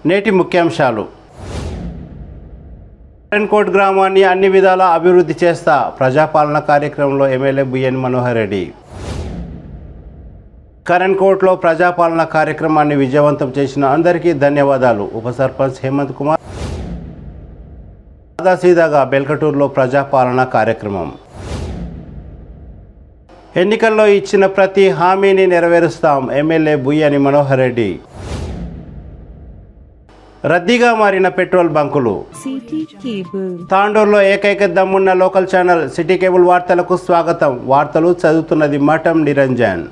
నేటి ముఖ్యాంశాలు. కరణ్కోట్ గ్రామాన్ని అన్ని విధాలా అభివృద్ధి చేస్తా ప్రజాపాలన కార్యక్రమంలో ఎమ్మెల్యే బిఎన్ మనోహర్ రెడ్డి. కరణ్కోట్లో ప్రజాపాలన కార్యక్రమాన్ని విజయవంతం చేసిన అందరికీ ధన్యవాదాలు. ఉప సర్పంచ్ హేమంత్ కుమార్. సాదాసీదాగా బెల్కటూరులో ప్రజాపాలన కార్యక్రమం. ఎన్నికల్లో ఇచ్చిన ప్రతి హామీని నెరవేరుస్తాం ఎమ్మెల్యే బిఎన్ మనోహర్ రెడ్డి. రద్దీగా మారిన పెట్రోల్ బంకులు. తాండూరులో ఏకైక దమ్మున్న లోకల్ ఛానల్ సిటీ కేబుల్ వార్తలకు స్వాగతం. వార్తలు చదువుతున్నది మఠం నిరంజన్.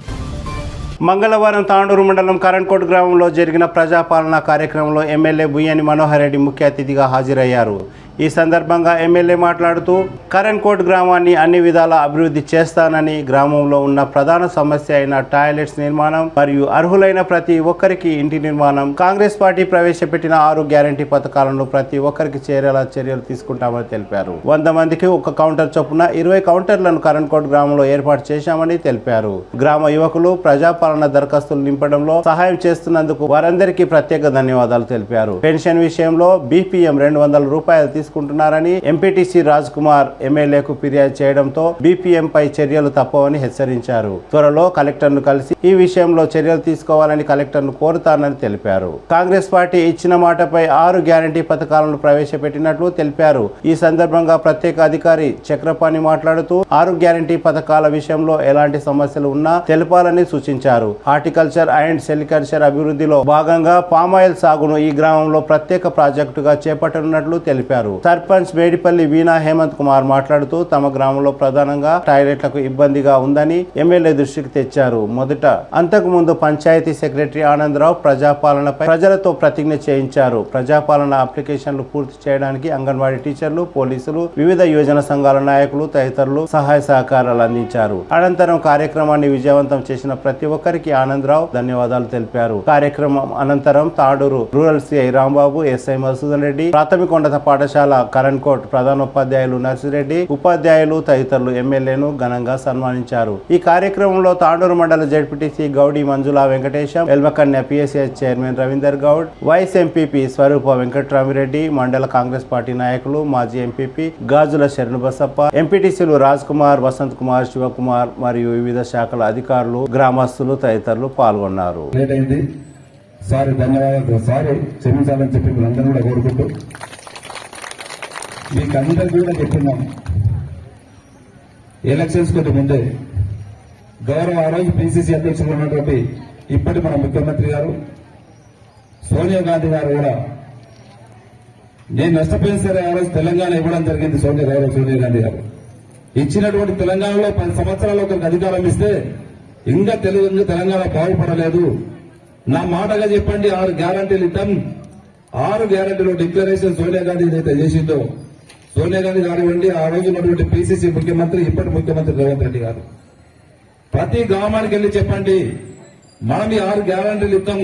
మంగళవారం తాండూరు మండలం కరణ్కోట్ గ్రామంలో జరిగిన ప్రజాపాలన కార్యక్రమంలో ఎమ్మెల్యే బిఎన్ మనోహర్ రెడ్డి ముఖ్య అతిథిగా హాజరయ్యారు. ఈ సందర్భంగా ఎమ్మెల్యే మాట్లాడుతూ కరణ్కోట్ గ్రామాన్ని అన్ని విధాలా అభివృద్ధి చేస్తానని, గ్రామంలో ఉన్న ప్రధాన సమస్య అయిన టాయిలెట్స్ నిర్మాణం మరియు అర్హులైన ప్రతి ఒక్కరికి ఇంటి నిర్మాణం, కాంగ్రెస్ పార్టీ ప్రవేశపెట్టిన 6 గ్యారంటీ పథకాలను ప్రతి ఒక్కరికి చేరేలా చర్యలు తీసుకుంటామని తెలిపారు. 100 మందికి ఒక కౌంటర్ చొప్పున 20 కౌంటర్లను కరణ్కోట్ గ్రామంలో ఏర్పాటు చేశామని తెలిపారు. గ్రామ యువకులు ప్రజాపాలన దరఖాస్తులు నింపడంలో సహాయం చేస్తున్నందుకు వారందరికీ ప్రత్యేక ధన్యవాదాలు తెలిపారు. పెన్షన్ విషయంలో బీపీఎం 200 రూపాయలు తీసుకుంటున్నారని ఎంపీటీసీ రాజ్ కుమార్ ఎమ్మెల్యేకు ఫిర్యాదు చేయడంతో బీపీఎం పై చర్యలు తప్పవని హెచ్చరించారు. త్వరలో కలెక్టర్ను కలిసి ఈ విషయంలో చర్యలు తీసుకోవాలని కలెక్టర్ను కోరుతానని తెలిపారు. కాంగ్రెస్ పార్టీ ఇచ్చిన మాటపై 6 గ్యారంటీ పథకాలను ప్రవేశపెట్టినట్లు తెలిపారు. ఈ సందర్భంగా ప్రత్యేక అధికారి చక్రపాణి మాట్లాడుతూ 6 గ్యారంటీ పథకాల విషయంలో ఎలాంటి సమస్యలు ఉన్నా తెలపాలని సూచించారు. హార్టికల్చర్ అండ్ సెరికల్చర్ అభివృద్ధిలో భాగంగా పామాయిల్ సాగును ఈ గ్రామంలో ప్రత్యేక ప్రాజెక్టుగా చేపట్టనున్నట్లు తెలిపారు. సర్పంచ్ మేడిపల్లి వీణా హేమంత్ కుమార్ మాట్లాడుతూ తమ గ్రామంలో ప్రధానంగా టాయిలెట్లకు ఇబ్బందిగా ఉందని ఎమ్మెల్యే దృష్టికి తెచ్చారు. మొదట అంతకు ముందు పంచాయతీ సెక్రటరీ ఆనందరావు ప్రజాపాలనపై ప్రజలతో ప్రతిజ్ఞ చేయించారు. ప్రజాపాలన అప్లికేషన్లు పూర్తి చేయడానికి అంగన్వాడీ టీచర్లు, పోలీసులు, వివిధ యువజన సంఘాల నాయకులు తదితరులు సహాయ సహకారాలు అందించారు. అనంతరం కార్యక్రమాన్ని విజయవంతం చేసిన ప్రతి ఒక్కరికి ఆనందరావు ధన్యవాదాలు తెలిపారు. కార్యక్రమం అనంతరం Tadur rural CI Rambabu, SI Madhusudan Reddy, ప్రాథమికోన్నత పాఠశాల కరణ్కోట్ ప్రధానోపాధ్యాయులు నర్సిరెడ్డి, ఉపాధ్యాయులు తదితరులు ఎమ్మెల్యేను ఘనంగా సన్మానించారు. ఈ కార్యక్రమంలో తాండూరు మండల ZPTC Gowdi Manjula Venkatesham, Elvakanya PSS chairman Ravinder Goud, vice MPP Swaroopa Venkatramireddy, మండల కాంగ్రెస్ పార్టీ నాయకులు, మాజీ ఎంపీపీ గాజుల శరణు బసప్ప, ఎంపీటీసీలు రాజ్ కుమార్, వసంత్ కుమార్, శివకుమార్ మరియు వివిధ శాఖల అధికారులు, గ్రామస్తులు తదితరులు పాల్గొన్నారు. సారీ ధన్యవాదాలు. సారీ క్షమించాలని చెప్పి మీరందరూ కూడా కోరుకుంటూ మీకందరికీ కూడా చెప్తున్నాం. ఎలక్షన్స్ కొద్ది ముందే గౌరవ ఆ రోజు పిసిసి అధ్యక్షులు ఉన్నటువంటి ఇప్పటి మన ముఖ్యమంత్రి గారు సోనియా గాంధీ గారు కూడా నేను నష్టపోయిన సరే ఆ రోజు తెలంగాణ ఇవ్వడం జరిగింది. గౌరవ సోనియా గాంధీ గారు ఇచ్చినటువంటి తెలంగాణలో 10 సంవత్సరాలు ఒకరికి అధికారం ఇస్తే ఇంకా తెలంగాణ బాగుపడలేదు. నా మాటగా చెప్పండి, 6 గ్యారంటీలు ఇద్దాం. 6 గ్యారంటీలో డిక్లరేషన్ సోనియా గాంధీ ఏదైతే చేసిందో, సోనియా గాంధీ కానివ్వండి, ఆ రోజు ఉన్నటువంటి పిసిసి ముఖ్యమంత్రి, ఇప్పటి ముఖ్యమంత్రి రేవంత్ రెడ్డి గారు ప్రతి గ్రామానికి వెళ్లి చెప్పండి, మనం ఈ 6 గ్యారంటీలు ఇద్దాం,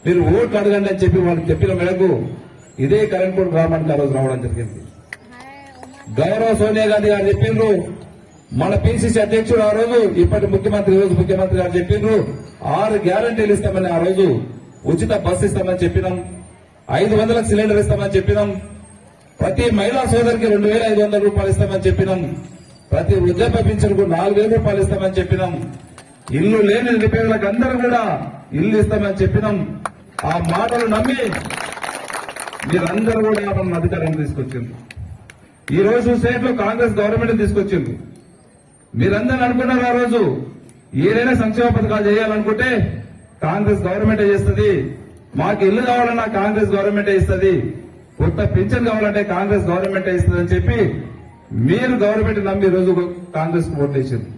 మీరు ఓట్లు అడగండి అని చెప్పి వాళ్ళకి చెప్పిన మేరకు ఇదే కరణ్కోట్ గ్రామానికి ఆ రోజు రావడం జరిగింది. గౌరవ సోనియా గాంధీ గారు చెప్పిండ్రు, మన పిసిసి అధ్యక్షుడు ఆ రోజు ఇప్పటి ముఖ్యమంత్రి, రోజు ముఖ్యమంత్రి గారు చెప్పిండ్రు 6 గ్యారంటీలు ఇస్తామని, ఆ రోజు ఉచిత బస్సు ఇస్తామని చెప్పినాం, 500 సిలిండర్ ఇస్తామని చెప్పినాం, ప్రతి మహిళా సోదరికి 2500 రూపాయలు ఇస్తామని చెప్పినాం, ప్రతి వృద్ధాప్య పింఛన్కు 4000 రూపాయలు ఇస్తామని చెప్పినాం, ఇల్లు లేని నిరుపేదలకు అందరూ కూడా ఇల్లు ఇస్తామని చెప్పినాం. ఆ మాటలు నమ్మి మీరందరూ కూడా మన అధికారం తీసుకొచ్చింది. ఈ రోజు స్టేట్ లో కాంగ్రెస్ గవర్నమెంట్ తీసుకొచ్చింది. మీరందరూ అనుకున్నారు ఆ రోజు ఏదైనా సంక్షేమ పథకాలు చేయాలనుకుంటే కాంగ్రెస్ గవర్నమెంటే చేస్తుంది, మాకు ఇల్లు కావాలన్నా కాంగ్రెస్ గవర్నమెంటే ఇస్తుంది, కొత్త పింఛన్ కావాలంటే కాంగ్రెస్ గవర్నమెంటే ఇస్తుంది అని చెప్పి మీరు గవర్నమెంట్ నమ్మి ఈ రోజు కాంగ్రెస్ కు ఓట్లు వేసింది.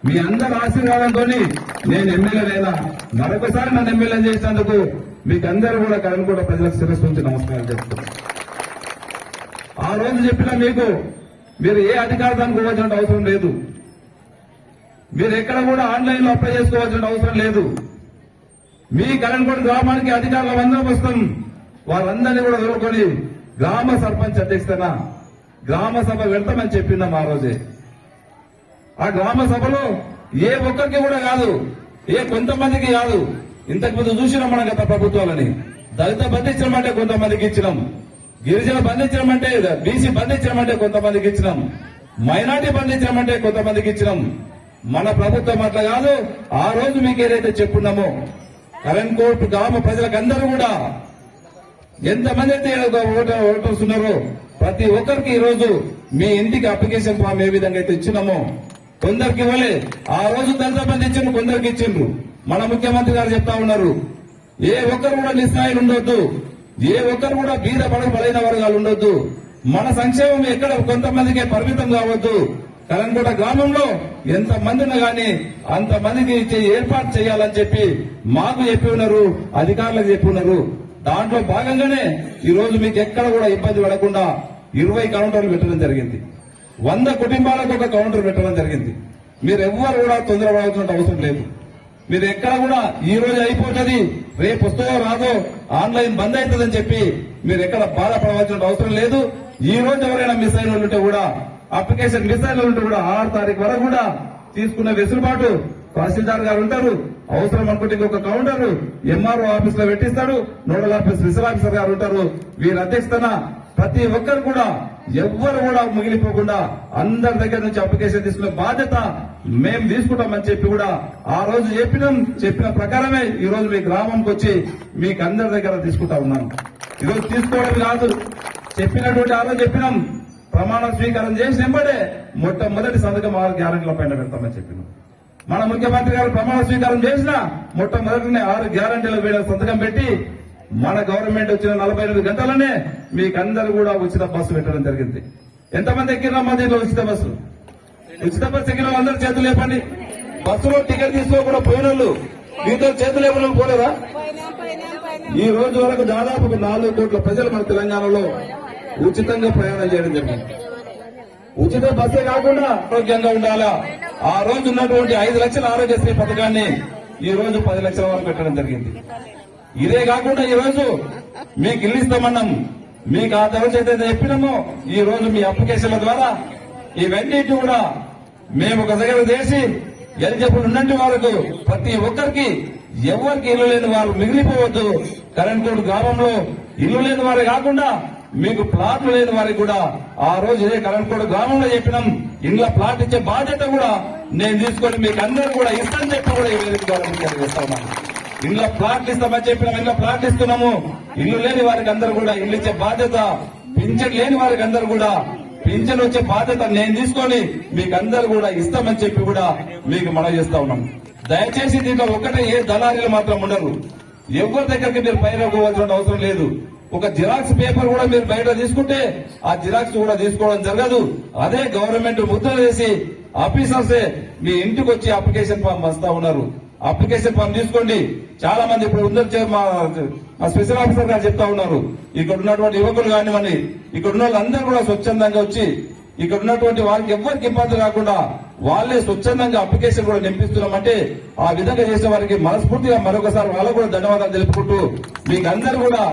మీ అందరి ఆశీర్వాదంతో నేను ఎమ్మెల్యేనైనా, మరొకసారి నన్ను ఎమ్మెల్యే చేసినందుకు మీకు అందరూ కూడా కరణ్కోట ప్రజలకు శిరస్సు నుంచి నమస్కారం చెప్తున్నారు. ఆ రోజు చెప్పినా మీకు మీరు ఏ అధికారానికి పోవాల్సిన అవసరం లేదు, మీరు ఎక్కడ కూడా ఆన్లైన్ లో అప్లై చేసుకోవాల్సిన అవసరం లేదు. మీ కరణ్కోట గ్రామానికి అధికారులు అందరం వస్తాం, వారందరినీ కూడా వదులుకొని గ్రామ సర్పంచ్ అధ్యక్షతన గ్రామ సభ వెళ్తామని చెప్పినాం ఆ రోజే. ఆ గ్రామ సభలో ఏ ఒక్కరికి కూడా కాదు, ఏ కొంతమందికి కాదు, ఇంతకు ముందు చూసినాం మనం గత ప్రభుత్వాలని, దళిత బంధించమంటే కొంతమందికి ఇచ్చినాం, గిరిజన బంధించమంటే బీసీ బంధించమంటే కొంతమందికి ఇచ్చినాం, మైనార్టీ బంధించమంటే కొంతమందికి ఇచ్చినాం. మన ప్రభుత్వం అట్లా కాదు. ఆ రోజు మీకు ఏదైతే చెప్పున్నామో కరెంట్ కోర్టు గ్రామ ప్రజలకు అందరూ కూడా ఎంతమంది అయితే ఓటర్స్ ఉన్నారో ప్రతి ఒక్కరికి ఈ రోజు మీ ఇంటికి అప్లికేషన్ ఫామ్ ఏ విధంగా అయితే ఇచ్చినామో కొందరికి ఇవ్వలే. ఆ రోజు దళిత బంధు ఇచ్చిండ్రు, కొందరికి ఇచ్చిండ్రు. మన ముఖ్యమంత్రి గారు చెప్తా ఉన్నారు, ఏ ఒక్కరు కూడా నిస్సాయిలు ఉండొద్దు, ఏ ఒక్కరు కూడా బీద బలైన వర్గాలు ఉండొద్దు, మన సంక్షేమం ఎక్కడ కొంతమందికే పరిమితం కావద్దు. కరంకోట గ్రామంలో ఎంత మంది ఉన్నా గానీ అంతమందికి ఇచ్చే ఏర్పాటు చేయాలని చెప్పి మాకు చెప్పి ఉన్నారు, అధికారులకు చెప్పి ఉన్నారు. దాంట్లో భాగంగానే ఈ రోజు మీకు ఎక్కడ కూడా ఇబ్బంది పడకుండా 20 కౌంటర్లు పెట్టడం జరిగింది. 100 కుటుంబాలకు ఒక కౌంటర్ పెట్టడం జరిగింది. మీరు ఎవ్వరు కూడా తొందరపడాల్సిన అవసరం లేదు. మీరు ఎక్కడ కూడా ఈ రోజు అయిపోతుంది, రేపు వస్తుందో రాదో, ఆన్లైన్ బంద్ అవుతుందని చెప్పి మీరు ఎక్కడ బాధపడవలసిన అవసరం లేదు. ఈ రోజు ఎవరైనా మిస్ అయిన ఉంటే కూడా, అప్లికేషన్ మిస్ అయిన ఉంటే కూడా 6 తారీఖు వరకు కూడా తీసుకునే వెసులుబాటు తహసీల్దార్ గారు ఉంటారు. అవసరం అనుకుంటే ఇంకొక కౌంటర్ ఎంఆర్ఓ ఆఫీస్ లో పెట్టిస్తాడు, నోడల్ ఆఫీస్ స్పెషల్ ఆఫీసర్ గారు ఉంటారు. వీరి అధ్యక్షతన ప్రతి ఒక్కరు కూడా ఎవ్వరు కూడా మిగిలిపోకుండా అందరి దగ్గర నుంచి అప్లికేషన్ తీసుకునే బాధ్యత మేము తీసుకుంటామని చెప్పి కూడా ఆ రోజు చెప్పిన ప్రకారమే ఈ రోజు మీ గ్రామంకి వచ్చి మీకు అందరి దగ్గర తీసుకుంటా ఉన్నాం. ఈరోజు తీసుకోవడం కాదు, చెప్పినటువంటి ఆ రోజు చెప్పినాం, ప్రమాణ స్వీకారం చేసి వెంబడే మొట్టమొదటి సంతకం 6 గ్యారెంటీల పైన పెడతామని చెప్పినాం. మన ముఖ్యమంత్రి గారు ప్రమాణ స్వీకారం చేసిన మొట్టమొదటినే 6 గ్యారెంటీల మీద సంతకం పెట్టి మన గవర్నమెంట్ వచ్చిన 48 గంటలనే మీకందరూ కూడా ఉచిత బస్సు పెట్టడం జరిగింది. ఎంతమంది ఎక్కినామా దీంట్లో ఉచిత బస్సు? ఉచిత బస్సు ఎక్కిన వాళ్ళందరూ చేతులు లేపండి. బస్సులో టికెట్ తీసుకోకుండా పోయిన వాళ్ళు మీతో చేతులు లేపని పోలేదా? ఈ రోజు వరకు దాదాపు 4 కోట్ల ప్రజలు మన తెలంగాణలో ఉచితంగా ప్రయాణం చేయడం జరిగింది. ఉచిత బస్సే కాకుండా ఆరోగ్యంగా ఉండాలా. ఆ రోజు ఉన్నటువంటి 5 లక్షల ఆరోగ్యశ్రీ పథకాన్ని ఈ రోజు 10 లక్షల వరకు పెట్టడం జరిగింది. ఇదే కాకుండా ఈ రోజు మీకు ఇల్లు ఇస్తామన్నాం, మీకు ఆ తర్వాత ఏదైతే చెప్పినామో ఈ రోజు మీ అప్లికేషన్ల ద్వారా ఇవన్నీ కూడా మేము ఒక దగ్గర చేసి ఎలిజిబుల్ ఉన్నట్టు వరకు ప్రతి ఒక్కరికి, ఎవరికి ఇల్లు లేని వారు మిగిలిపోవద్దు. కరెంట్ గ్రామంలో ఇల్లు లేని వారే కాకుండా మీకు ప్లాట్లు లేని వారికి కూడా ఆ రోజు ఇదే కరెంట్ గ్రామంలో చెప్పినాం, ఇండ్ల ప్లాట్ ఇచ్చే బాధ్యత కూడా నేను తీసుకొని మీకు అందరూ కూడా ఇస్తానని చెప్పి కూడా ఈ వేదిక ద్వారా మీకు తెలియజేస్తా ఉన్నాను. ఇండ్ల ప్లాట్లు ఇస్తామని చెప్పినాం, ఇండ్ల ప్లాట్లు ఇస్తున్నాము. ఇల్లు లేని వారికి అందరూ కూడా ఇల్లు ఇచ్చే బాధ్యత, పింఛన్ లేని వారికి అందరూ కూడా పింఛన్ వచ్చే బాధ్యత నేను తీసుకొని మీకు అందరూ కూడా ఇస్తామని చెప్పి కూడా మీకు మనవి చేస్తా ఉన్నాం. దయచేసి దీంట్లో ఒక్కటే ఏ దళారీలు మాత్రం ఉండరు. ఎవరి దగ్గరికి మీరు పైరపోవాల్సిన అవసరం లేదు. ఒక జిరాక్స్ పేపర్ కూడా మీరు బయట తీసుకుంటే ఆ జిరాక్స్ కూడా తీసుకోవడం జరగదు. అదే గవర్నమెంట్ ముద్ర వేసి ఆఫీసర్సే మీ ఇంటికి వచ్చి అప్లికేషన్ ఫామ్ వస్తా ఉన్నారు. అప్లికేషన్ ఫామ్ తీసుకోండి. చాలా మంది ఇప్పుడు ఉందరు మా స్పెషల్ ఆఫీసర్ గారు చెప్తా ఉన్నారు, ఇక్కడ ఉన్నటువంటి యువకులు కానివ్వండి, ఇక్కడ ఉన్న వాళ్ళందరూ కూడా స్వచ్ఛందంగా వచ్చి ఇక్కడ ఉన్నటువంటి వారికి ఎవరికి ఇబ్బంది రాకుండా వాళ్ళే స్వచ్ఛందంగా అప్లికేషన్ కూడా నింపిస్తున్నామంటే ఆ విధంగా చేసే వారికి మనస్ఫూర్తిగా మరొకసారి వాళ్ళకు కూడా ధన్యవాదాలు తెలుపుకుంటూ మీకు అందరూ కూడా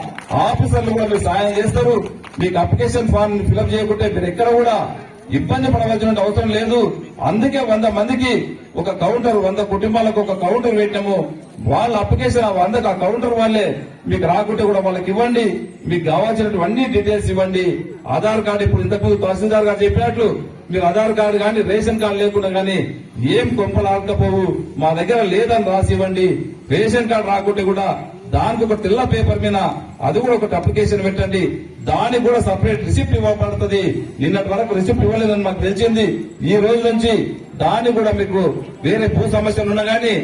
ఆఫీసర్లు కూడా మీరు సాయం చేస్తారు. మీకు అప్లికేషన్ ఫామ్ ఫిల్అప్ చేయకుంటే మీరు ఎక్కడ కూడా ఇబ్బంది పడవలసిన అవసరం లేదు. అందుకే 100 మందికి ఒక కౌంటర్, 100 కుటుంబాలకు ఒక కౌంటర్ పెట్టాము. వాళ్ళ అప్లికేషన్ 100 ఆ కౌంటర్ వాళ్ళే మీకు రాకుంటే కూడా వాళ్ళకి ఇవ్వండి. మీకు కావాల్సినటువంటి డీటెయిల్స్ ఇవ్వండి. ఆధార్ కార్డు ఇప్పుడు ఇంతకుముందు తహసీల్దార్ గారు చెప్పినట్లు మీరు ఆధార్ కార్డు కానీ రేషన్ కార్డు లేకుండా కానీ ఏం కొంపలాకపోవు, మా దగ్గర లేదని రాసి ఇవ్వండి. రేషన్ కార్డు రాకుంటే కూడా దానికి ఒక తెల్ల పేపర్ మీద అది కూడా ఒకటి అప్లికేషన్ పెట్టండి. దానికి కూడా సపరేట్ రిసిప్ట్ ఇవ్వబడుతుంది. నిన్నటి వరకు రిసిప్ట్ ఇవ్వలేదని మాకు తెలిసింది. ఈ రోజు నుంచి దాన్ని కూడా మీకు వేరే భూ సమస్యలు ఉన్నా గానీ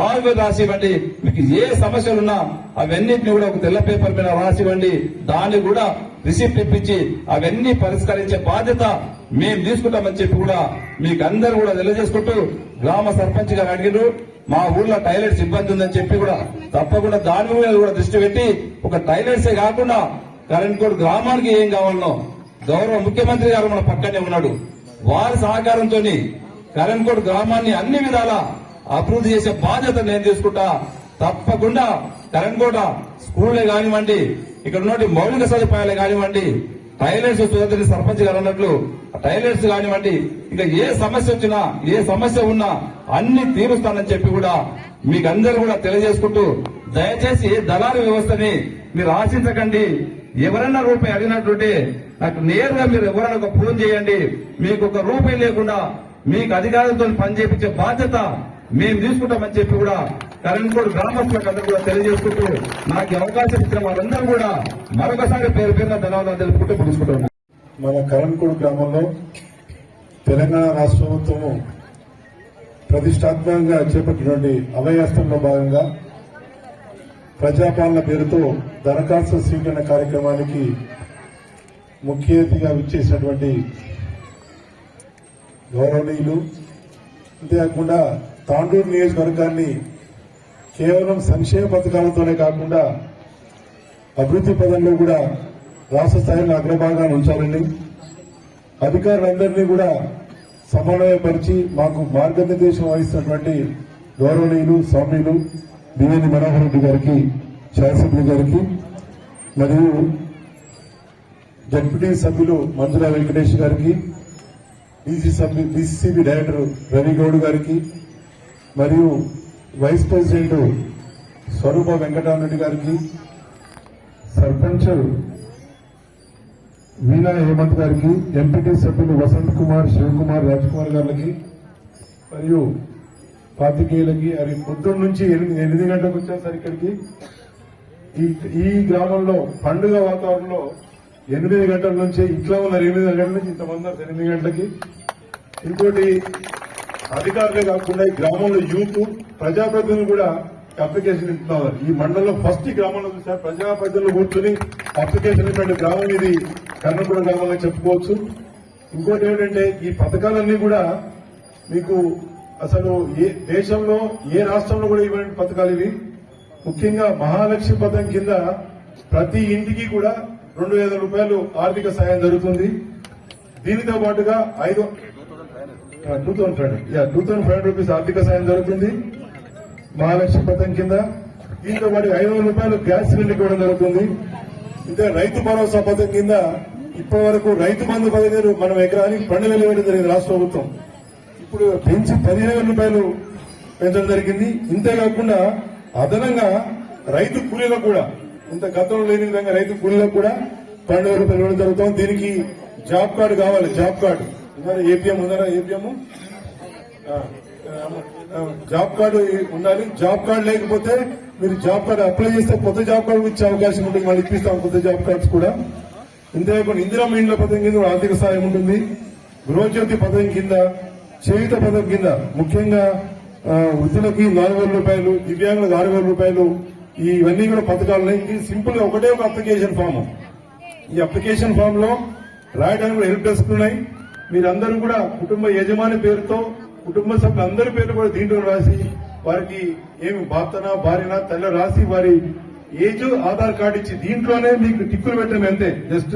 ఆరు రాసి ఇవ్వండి. మీకు ఏ సమస్యలున్నా అవన్నిటిని కూడా ఒక తెల్ల పేపర్ మీద రాసి ఇవ్వండి. దాన్ని కూడా రిసిప్ట్ ఇప్పించి అవన్నీ పరిష్కరించే బాధ్యత మేము తీసుకుంటామని చెప్పి కూడా మీకు అందరూ కూడా తెలియజేసుకుంటూ, గ్రామ సర్పంచ్ గారు అడిగారు మా ఊర్లో టాయిలెట్స్ ఇబ్బంది ఉందని చెప్పి కూడా తప్పకుండా దాని మీద కూడా దృష్టి పెట్టి ఒక టాయిలెట్సే కాకుండా కరెంట్ కోడ్ గ్రామానికి ఏం కావాలనో గౌరవ ముఖ్యమంత్రి గారు మన పక్కనే ఉన్నాడు. వారి సహకారంతో కరెంట్ కోడ్ గ్రామాన్ని అన్ని విధాల అభివృద్ధి చేసే బాధ్యత నేను తీసుకుంటా. తప్పకుండా కరెంట్ కోట స్కూళ్లే కానివ్వండి, ఇక్కడ ఉన్నటువంటి మౌలిక సదుపాయాలే కానివ్వండి, టాయిలెట్స్ సోదరి సర్పంచ్ గారు అన్నట్లు టాయిలెట్స్ కానివ్వండి, ఇంకా ఏ సమస్య వచ్చినా ఏ సమస్య ఉన్నా అన్ని తీరుస్తానని చెప్పి కూడా మీకు అందరూ కూడా తెలియజేసుకుంటూ, దయచేసి దళారీ వ్యవస్థని మీరు ఆశించకండి. ఎవరైనా రూపాయి అడిగినట్టుంటే నాకు నేరుగా మీరు ఎవరైనా ఒక ఫోన్ చేయండి. మీకు ఒక రూపాయి లేకుండా మీకు అధికారులతో పనిచేపించే బాధ్యత మేము తీసుకుంటామని చెప్పి కూడా కరణ్కోట్ గ్రామస్తులకు అందరూ కూడా తెలియజేసుకుంటూ నాకు ఈ అవకాశం ఇచ్చిన వాళ్ళందరూ కూడా మరొకసారి పేరు పేరున ధన్యవాదాలు తెలుపుకుంటూ ముగించుకుంటున్నాం. మన కరణ్కోట్ గ్రామంలో తెలంగాణ రాష్ట్ర ప్రభుత్వము ప్రతిష్టాత్మకంగా చేపట్టినటువంటి అభయాస్తంలో భాగంగా ప్రజాపాలన పేరుతో దరఖాస్తు స్వీకరణ కార్యక్రమానికి ముఖ్య అతిథిగా విచ్చేసినటువంటి గౌరవనీయులు, అంతేకాకుండా తాండూరు నియోజకవర్గాన్ని కేవలం సంక్షేమ పథకాలతోనే కాకుండా అభివృద్ధి పదంలో కూడా రాష్ట్ర స్థాయిలో అగ్రభాగాన్ని ఉంచాలని అధికారులందరినీ కూడా సమన్వయపరిచి మాకు మార్గనిర్దేశం వహిస్తున్నటువంటి గౌరవనీయులు స్వామిలు బిఎన్ మనోహర్ రెడ్డి గారికి, శాసనసభ్యులు గారికి, మరియు జడ్పీటీ సభ్యులు మంజుల వెంకటేష్ గారికి, డీసీసీబీ డైరెక్టర్ రవి గౌడ్ గారికి, మరియు వైస్ ప్రెసిడెంట్ స్వరూప వెంకటరామరెడ్డి గారికి, సర్పంచ్ వీణా హేమంత్ గారికి, ఎంపీటీ సభ్యులు వసంత్ కుమార్, శివకుమార్, రాజ్ కుమార్ గారికి, మరియు పాత్రికేయులకి. అది పొద్దున్న నుంచి 8 గంటలకు వచ్చాం సార్ ఇక్కడికి. ఈ గ్రామంలో పండుగ వాతావరణంలో 8 గంటల నుంచి ఇట్లా ఉన్నారు. 8 గంటల నుంచి ఇంతమంది 8 గంటలకి. ఇంకోటి అధికారులే కాకుండా ఈ గ్రామంలో యూత్ ప్రజాప్రతినిధులు కూడా అప్లికేషన్ ఇస్తున్నారు. ఈ మండలంలో ఫస్ట్ ఈ గ్రామంలో చూసారు ప్రజాప్రతినిధులు కూర్చొని అప్లికేషన్ ఇటువంటి గ్రామం ఇది కర్ణపురం గ్రామంలో చెప్పుకోవచ్చు. ఇంకోటి ఏంటంటే ఈ పథకాలన్నీ కూడా మీకు అసలు ఏ దేశంలో ఏ రాష్ట్రంలో కూడా ఇటువంటి పథకాలు ఇవి. ముఖ్యంగా మహాలక్ష్మి పథకం కింద ప్రతి ఇంటికి కూడా 2,000 రూపాయలు ఆర్థిక సాయం జరుగుతుంది. దీనితో పాటుగా 2,500 రూపీస్ ఆర్థిక సాయం జరుగుతుంది మహాలక్ష్మి పథకం కింద. దీంతో పాటు 500 రూపాయలు గ్యాస్ సిలిండర్ ఇవ్వడం జరుగుతుంది. ఇంకా రైతు భరోసా పథకం కింద ఇప్పటి వరకు రైతు బంధు పథకం మనం ఎకరానికి 12,000 ఇవ్వడం జరిగింది రాష్ట్ర ప్రభుత్వం. ఇప్పుడు పెంచి 15,000 రూపాయలు పెంచడం జరిగింది. ఇంతేకాకుండా అదనంగా రైతు కూలీలకు కూడా ఇంత గతంలో లేని విధంగా రైతు కూలీలకు కూడా 12,000 రూపాయలు ఇవ్వడం జరుగుతుంది. దీనికి జాబ్ కార్డు కావాలి. జాబ్ కార్డు ఏపీఎం ఉందా? ఏపీఎం జాబ్ కార్డు ఉండాలి. జాబ్ కార్డు లేకపోతే మీరు జాబ్ కార్డు అప్లై చేస్తే కొత్త జాబ్ కార్డు ఇచ్చే అవకాశం ఉంటుంది. మళ్ళీ ఇప్పిస్తాం కొత్త జాబ్ కార్డ్స్ కూడా. ఇంతేకాకుండా ఇందిరమ్మ ఇండ్ల పథకం కింద ఆర్థిక సాయం ఉంటుంది. గృహజ్యోతి పథకం కింద, చేయుత పథకం కింద ముఖ్యంగా వృద్ధులకి 4,000 రూపాయలు, దివ్యాంగులకు 6,000 రూపాయలు, ఇవన్నీ కూడా పథకాలు. ఇది సింపుల్ గా ఒకటే ఒక అప్లికేషన్ ఫామ్. ఈ అప్లికేషన్ ఫామ్ లో రాయడానికి కూడా హెల్ప్ డెస్క్ ఉన్నాయి. మీరందరూ కూడా కుటుంబ యజమాని పేరుతో కుటుంబ సభ్యులందరి పేరు కూడా దీంట్లో రాసి వారికి ఏమి భర్తనా భార్యనా తల్లి రాసి వారి ఏజ్ ఆధార్ కార్డు ఇచ్చి దీంట్లోనే మీకు టిక్కులు పెట్టడం అంతే. జస్ట్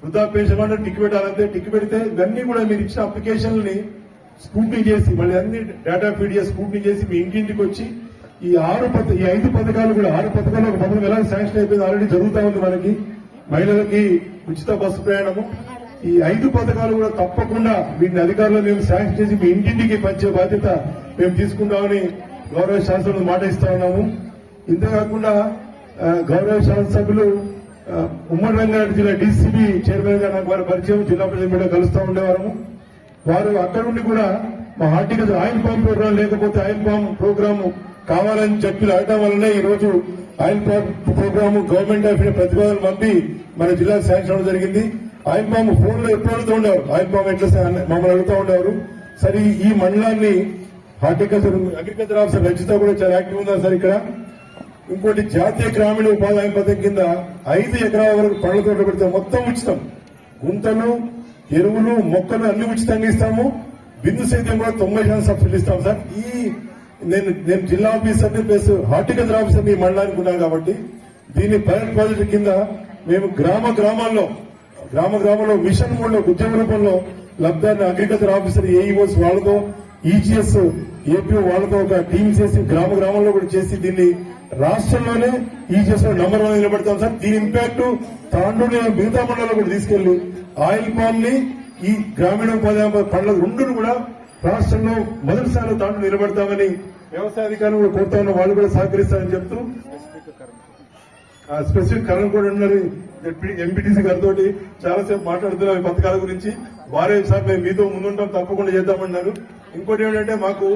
వృద్ధా పెన్షన్ అంటే టిక్ పెట్టాలంటే టిక్ పెడితే ఇవన్నీ కూడా మీరు ఇచ్చిన అప్లికేషన్లని స్క్రూటినీ చేసి మళ్ళీ అన్ని డేటా ఫీడ్ చేసి స్క్రూటినీ చేసి మీ ఇంటింటికి వచ్చి ఈ 5 పథకాలు కూడా 6 పథకాలు ఒక పథకం ఎలా శాంక్షన్ అయిపోయింది ఆల్రెడీ జరుగుతా ఉంది. మనకి మహిళలకి ఉచిత బస్సు ప్రయాణము. ఈ 5 పథకాలు కూడా తప్పకుండా వీటిని అధికారులు మేము శాంక్షన్ చేసి మీ ఇంటింటికి పంచే బాధ్యత మేము తీసుకుంటామని గౌరవ శాసనసభ్యులు మాట ఇస్తా ఉన్నాము. ఇంతేకాకుండా గౌరవ శాసనసభ్యులు ఉమ్మడి రంగారెడ్డి జిల్లా డీసీబీ చైర్మన్ గా నాకు వారి పరిచయం, జిల్లా ప్రజలు కలుస్తూ ఉండేవారము. వారు అక్కడ నుండి కూడా మా హార్టికల్చర్ ఆయిల్ పామ్ ప్రోగ్రాం లేకపోతే ఆయిల్ పామ్ ప్రోగ్రామ్ కావాలని చెప్పి అడగడం వల్లనే ఈ రోజు oil palm program government of India ప్రతిపాదన పంపి మన జిల్లా శాంక్షన్ అవడం జరిగింది. ఆయిల్ పామ్ ఫోన్ లో ఎప్పుడు అడుగుతూ ఉండేవారు, ఆయిల్ పామ్ ఎట్లా మమ్మల్ని అడుగుతూ ఉండేవారు. సరే ఈ మండలాన్ని అగ్రికల్చర్ ఆఫీసర్ రచిత కూడా చాలా యాక్టివ్ ఉన్నారు సార్ ఇక్కడ. ఇంకోటి జాతీయ గ్రామీణ ఉపాధి హామీ పథకం కింద 5 ఎకరాల వరకు పండ్ల తోటలు పెడితే మొత్తం ఉచితం. గుంతలు, ఎరువులు, మొక్కలు అన్ని ఉచితంగా ఇస్తాము. బిందు సేద్యం కూడా 90% సబ్సిడీ ఇస్తాం సార్. నేను జిల్లా ఆఫీసర్ని ప్లస్ హార్టికల్చర్ ఆఫీసర్ని ఈ మండలానికి ఉన్నాను కాబట్టి దీని పైలట్ ప్రాజెక్టు కింద మేము గ్రామాల్లో మిషన్ మోడ్ లో ఉద్యమ రూపంలో లబ్ధాన్ని అగ్రికల్చర్ ఆఫీసర్ ఏఈఓస్ వాళ్ళతో ఈజీఎస్ ఏపీ వాళ్ళతో ఒక టీం చేసి గ్రామంలో కూడా చేసి దీన్ని రాష్ట్రంలోనే ఈజీఎస్ లో నంబర్ 1 నిలబెడతాం సార్. దీని ఇంపాక్ట్ తాండూరు మిగతా మండలంలో కూడా తీసుకెళ్లి ఆయిల్ పామ్ ని ఈ గ్రామీణ ఉపాధి పండ్ల రెండును కూడా రాష్ట్రంలో మొదటిసారి తాండూరు నిలబెడతామని వ్యవసాయ అధికారులు కూడా కోరుతా ఉన్న వాళ్ళు కూడా సహకరిస్తారని చెప్తూ స్పెసిఫిక్ కరణ్ కూడా ఉన్నారు ఎంపీటీసీ గారితో చాలాసేపు మాట్లాడుతున్నారు ఈ పథకాల గురించి. వారే సార్ మేము మీతో ముందుంటాం తప్పకుండా చేద్దామన్నారు. ఇంకోటి ఏంటంటే మాకు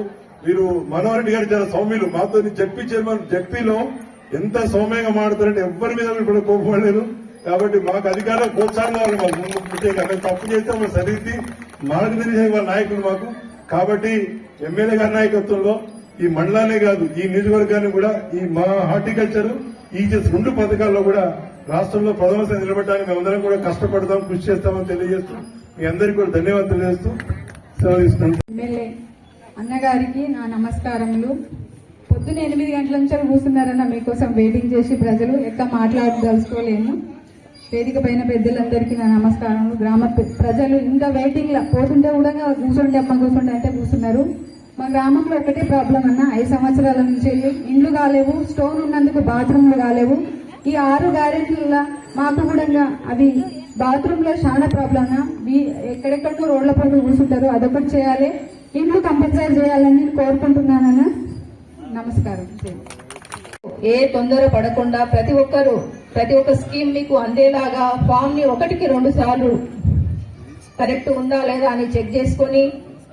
మీరు మనోహర్ రెడ్డి గారు చాలా సౌమ్యులు. మాతో జడ్పీ చైర్మన్ జడ్పీలో ఎంత సౌమ్యంగా మాట్లాడుతారంటే ఎవరి మీద కూడా కోపడలేదు. కాబట్టి మాకు అధికారం ప్రోత్సాహం కావాలి. మాకు ముఖ్యంగా మేము తప్పు చేస్తే మాకు సరిదిద్ది మనకు తెలిసే వాళ్ళ నాయకులు మాకు. కాబట్టి ఎమ్మెల్యే గారి నాయకత్వంలో ఈ మండలానే కాదు ఈ నియోజకవర్గాన్ని కూడా ఈ మా హార్టికల్చర్ ఈ 2 పథకాల్లో కూడా రాష్ట్రంలో ప్రథమ స్థానం నిలబడడానికి మేమందరం కూడా కష్టపడతాం, కృషి చేస్తామని తెలియజేస్తూ మీ అందరికీ కూడా ధన్యవాదాలు తెలియజేస్తూ సెలవు తీసుకుంటాం. ఎమ్మెల్యే అన్నగారికి నా నమస్కారములు. పొద్దున 8 గంటల నుంచి కూర్చున్నారన్న మీకోసం వెయిటింగ్ చేసి ప్రజలు ఎట్లా మాట్లాడదలుచుకోలేము. వేదిక పైన పెద్దలందరికీ నా నమస్కారములు. గ్రామ ప్రజలు ఇంకా వెయిటింగ్ లా పోతుంటే కూడా కూర్చోండి అమ్మ కూర్చోండి అంటే కూర్చున్నారు. మా గ్రామంలో ఒకటే ప్రాబ్లం అన్న, 5 సంవత్సరాల నుంచి ఇండ్లు కాలేవు, స్టోన్ ఉన్నందుకు బాత్రూమ్లు కాలేవు. ఈ 6 గ్యారెంటీల మాకు కూడా అవి బాత్రూమ్ లో చాలా ప్రాబ్లం అన్న. ఎక్కడెక్కడో రోడ్ల పైన కూర్చుంటారు, అదొకటి చేయాలి. ఇండ్లు కంపల్సరీ చేయాలని నేను కోరుకుంటున్నానన్న. నమస్కారం. ఏ తొందర పడకుండా ప్రతి ఒక్క స్కీమ్ మీకు అందేలాగా ఫామ్ ని 1కి 2 సార్లు కరెక్ట్ ఉందా లేదా అని చెక్ చేసుకుని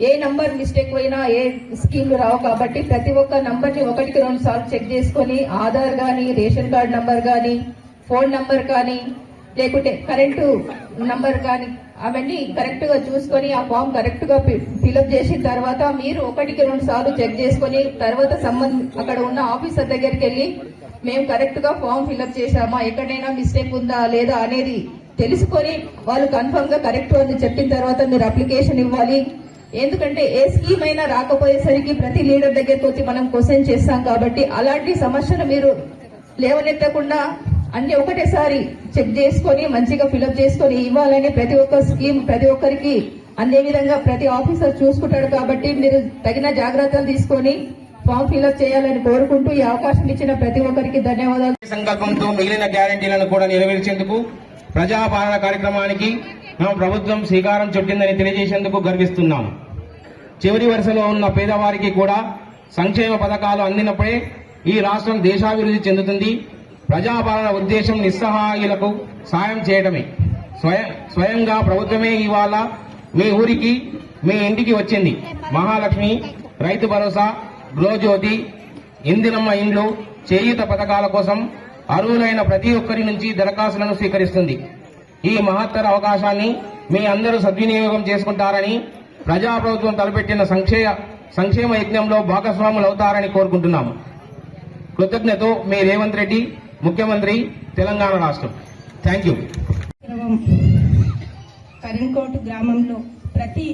ఏ నంబర్ మిస్టేక్ అయినా ఏ స్కీమ్ రావు. కాబట్టి ప్రతి ఒక్క నంబర్ ని 1కి 2 సార్లు చెక్ చేసుకుని ఆధార్ గాని, రేషన్ కార్డ్ నంబర్ గాని, ఫోన్ నంబర్ కానీ, లేకుంటే కరెంటు నంబర్ కానీ అవన్నీ కరెక్ట్ గా చూసుకొని ఆ ఫామ్ కరెక్ట్ గా ఫిల్అప్ చేసిన తర్వాత మీరు 1కి 2 సార్లు చెక్ చేసుకుని తర్వాత అక్కడ ఉన్న ఆఫీసర్ దగ్గరికి వెళ్ళి మేము కరెక్ట్ గా ఫామ్ ఫిల్అప్ చేశామా, ఎక్కడైనా మిస్టేక్ ఉందా లేదా అనేది తెలుసుకొని వాళ్ళు కన్ఫర్మ్ గా కరెక్ట్ అని చెప్పిన తర్వాత మీరు అప్లికేషన్ ఇవ్వాలి. ఎందుకంటే ఏ స్కీమ్ అయినా రాకపోయేసరికి ప్రతి లీడర్ దగ్గరికి వచ్చి మనం క్వశ్చన్ చేస్తాం. కాబట్టి అలాంటి సమస్యను మీరు లేవనెత్తకుండా అన్ని ఒకటేసారి చెక్ చేసుకొని మంచిగా ఫిల్అప్ చేసుకొని ఇవ్వాలని ప్రతి ఒక్క స్కీమ్ ప్రతి ఒక్కరికి అందే విధంగా ప్రతి ఆఫీసర్ చూసుకుంటాడు. కాబట్టి మీరు తగిన జాగ్రత్తలు తీసుకొని ఫామ్ ఫిల్అప్ చేయాలని కోరుకుంటూ ఈ అవకాశం ఇచ్చిన ప్రతి ఒక్కరికి ధన్యవాదాలు. సంకల్పంతో మిగిలిన గ్యారంటీలను కూడా నెరవేర్చేందుకు ప్రజాపాలన కార్యక్రమానికి మన ప్రభుత్వం శ్రీకారం చుట్టిందని తెలియజేసేందుకు గర్విస్తున్నాం. చివరి వరుసలో ఉన్న పేదవారికి కూడా సంక్షేమ పథకాలు అందినప్పుడే ఈ రాష్ట్రం దేశాభివృద్ధి చెందుతుంది. ప్రజాపాలన ఉద్దేశం నిస్సహాయులకు సాయం చేయడమే. స్వయంగా ప్రభుత్వమే ఇవాళ మీ ఊరికి మీ ఇంటికి వచ్చింది. మహాలక్ష్మి, రైతు భరోసా, గృహజ్యోతి, ఇందిరమ్మ ఇండ్లు, చేయూత పథకాల కోసం అర్హులైన ప్రతి ఒక్కరి నుంచి దరఖాస్తులను స్వీకరిస్తుంది. ఈ మహత్తర అవకాశాన్ని మీ అందరూ సద్వినియోగం చేసుకుంటారని, ప్రజాప్రభుత్వం తలపెట్టిన సంక్షేమ యజ్ఞంలో భాగస్వాములవుతారని కోరుకుంటున్నాము. కృతజ్ఞతతో మీ రేవంత్ రెడ్డి, ముఖ్యమంత్రి, తెలంగాణ రాష్ట్రం. Thank you. కరణ్కోట్ గ్రామంలో ప్రతి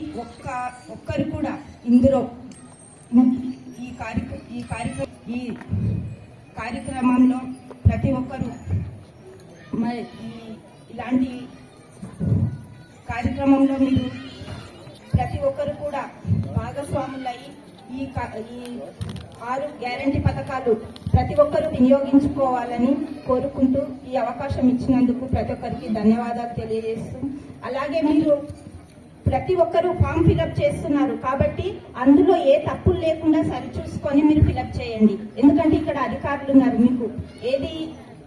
ఒక్కరు కూడా ఇందులో ఈ కార్యక్రమంలో ప్రతి ఒక్కరు ఇలాంటి కార్యక్రమంలో మీరు ప్రతి ఒక్కరు కూడా భాగస్వాములయ్యి ఈ 6 గ్యారంటీ పథకాలు ప్రతి ఒక్కరు వినియోగించుకోవాలని కోరుకుంటూ ఈ అవకాశం ఇచ్చినందుకు ప్రతి ఒక్కరికి ధన్యవాదాలు తెలియజేస్తూ, అలాగే మీరు ప్రతి ఒక్కరూ ఫామ్ ఫిల్అప్ చేస్తున్నారు కాబట్టి అందులో ఏ తప్పులు లేకుండా సరిచూసుకొని మీరు ఫిల్అప్ చేయండి. ఎందుకంటే ఇక్కడ అధికారులు ఉన్నారు, మీకు ఏది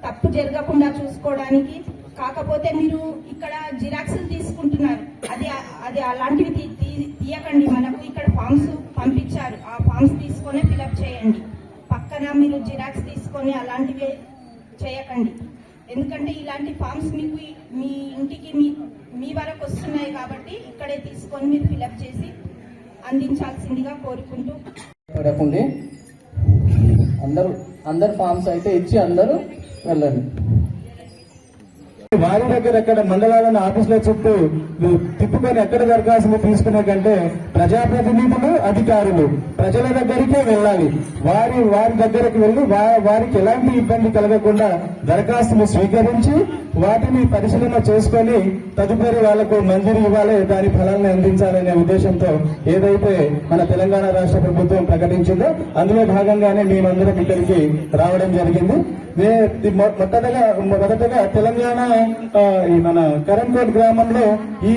తప్పు జరగకుండా చూసుకోవడానికి. కాకపోతే మీరు ఇక్కడ జిరాక్స్లు తీసుకుంటున్నారు, అది అలాంటివి తీయకండి. మనకు ఇక్కడ ఫామ్స్ పంపించారు, ఆ ఫామ్స్ తీసుకొని ఫిల్అప్ చేయండి. పక్కన మీరు జిరాక్స్ తీసుకొని అలాంటివి చేయకండి. ఎందుకంటే ఇలాంటి ఫామ్స్ మీకు మీ ఇంటికి మీ వరకు వస్తున్నాయి కాబట్టి ఇక్కడే తీసుకొని మీరు ఫిల్అప్ చేసి అందించాల్సిందిగా కోరుకుంటూ పడకుండి అందరు ఫామ్స్ అయితే ఇచ్చి అందరూ వెళ్ళండి. వారి దగ్గర ఎక్కడ మండలాలను ఆఫీసుల చుట్టూ తిప్పుకొని ఎక్కడ దరఖాస్తులు తీసుకునే కంటే ప్రజాప్రతినిధులు, అధికారులు ప్రజల దగ్గరికే వెళ్ళాలి. వారి దగ్గరకు వెళ్లి వారికి ఎలాంటి ఇబ్బంది కలగకుండా దరఖాస్తులు స్వీకరించి వాటిని పరిశీలన చేసుకొని తదుపరి వాళ్లకు మంజూరు ఇవ్వాలి, దాని ఫలాన్ని అందించాలనే ఉద్దేశంతో ఏదైతే మన తెలంగాణ రాష్ట్ర ప్రభుత్వం ప్రకటించిందో అందులో భాగంగానే మేమందరం ఇక్కడికి రావడం జరిగింది. మొదటగా తెలంగాణ మన కరణ్కోట్ గ్రామంలో ఈ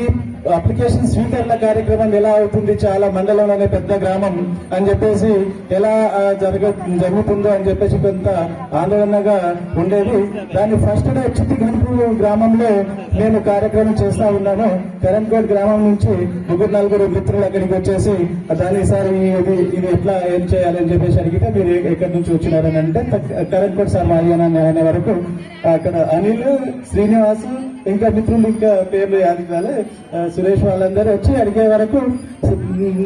అప్లికేషన్ స్వీకరణ కార్యక్రమం ఎలా అవుతుంది, చాలా మండలంలోనే పెద్ద గ్రామం అని చెప్పేసి ఎలా జరుగుతుందో అని చెప్పేసి కొంత ఆందోళనగా ఉండేది. దాన్ని ఫస్ట్ డే చిట్టిగంపూరు గ్రామంలో నేను కార్యక్రమం చేస్తా ఉన్నాను. కరణ్కోట్ గ్రామం నుంచి నలుగురు మిత్రులు అక్కడికి వచ్చేసి దాని సార్ ఇది ఎట్లా ఏం చేయాలని చెప్పేసి అడిగితే మీరు ఎక్కడి నుంచి వచ్చినారని అంటే కరణ్కోట్ సార్ మాది అనే వరకు అక్కడ అనిల్, శ్రీనివాస్, ఇంకా మిత్రులు ఇంకా పేర్లు యాది కాలే, సురేష్ వాళ్ళందరూ వచ్చి అడిగే వరకు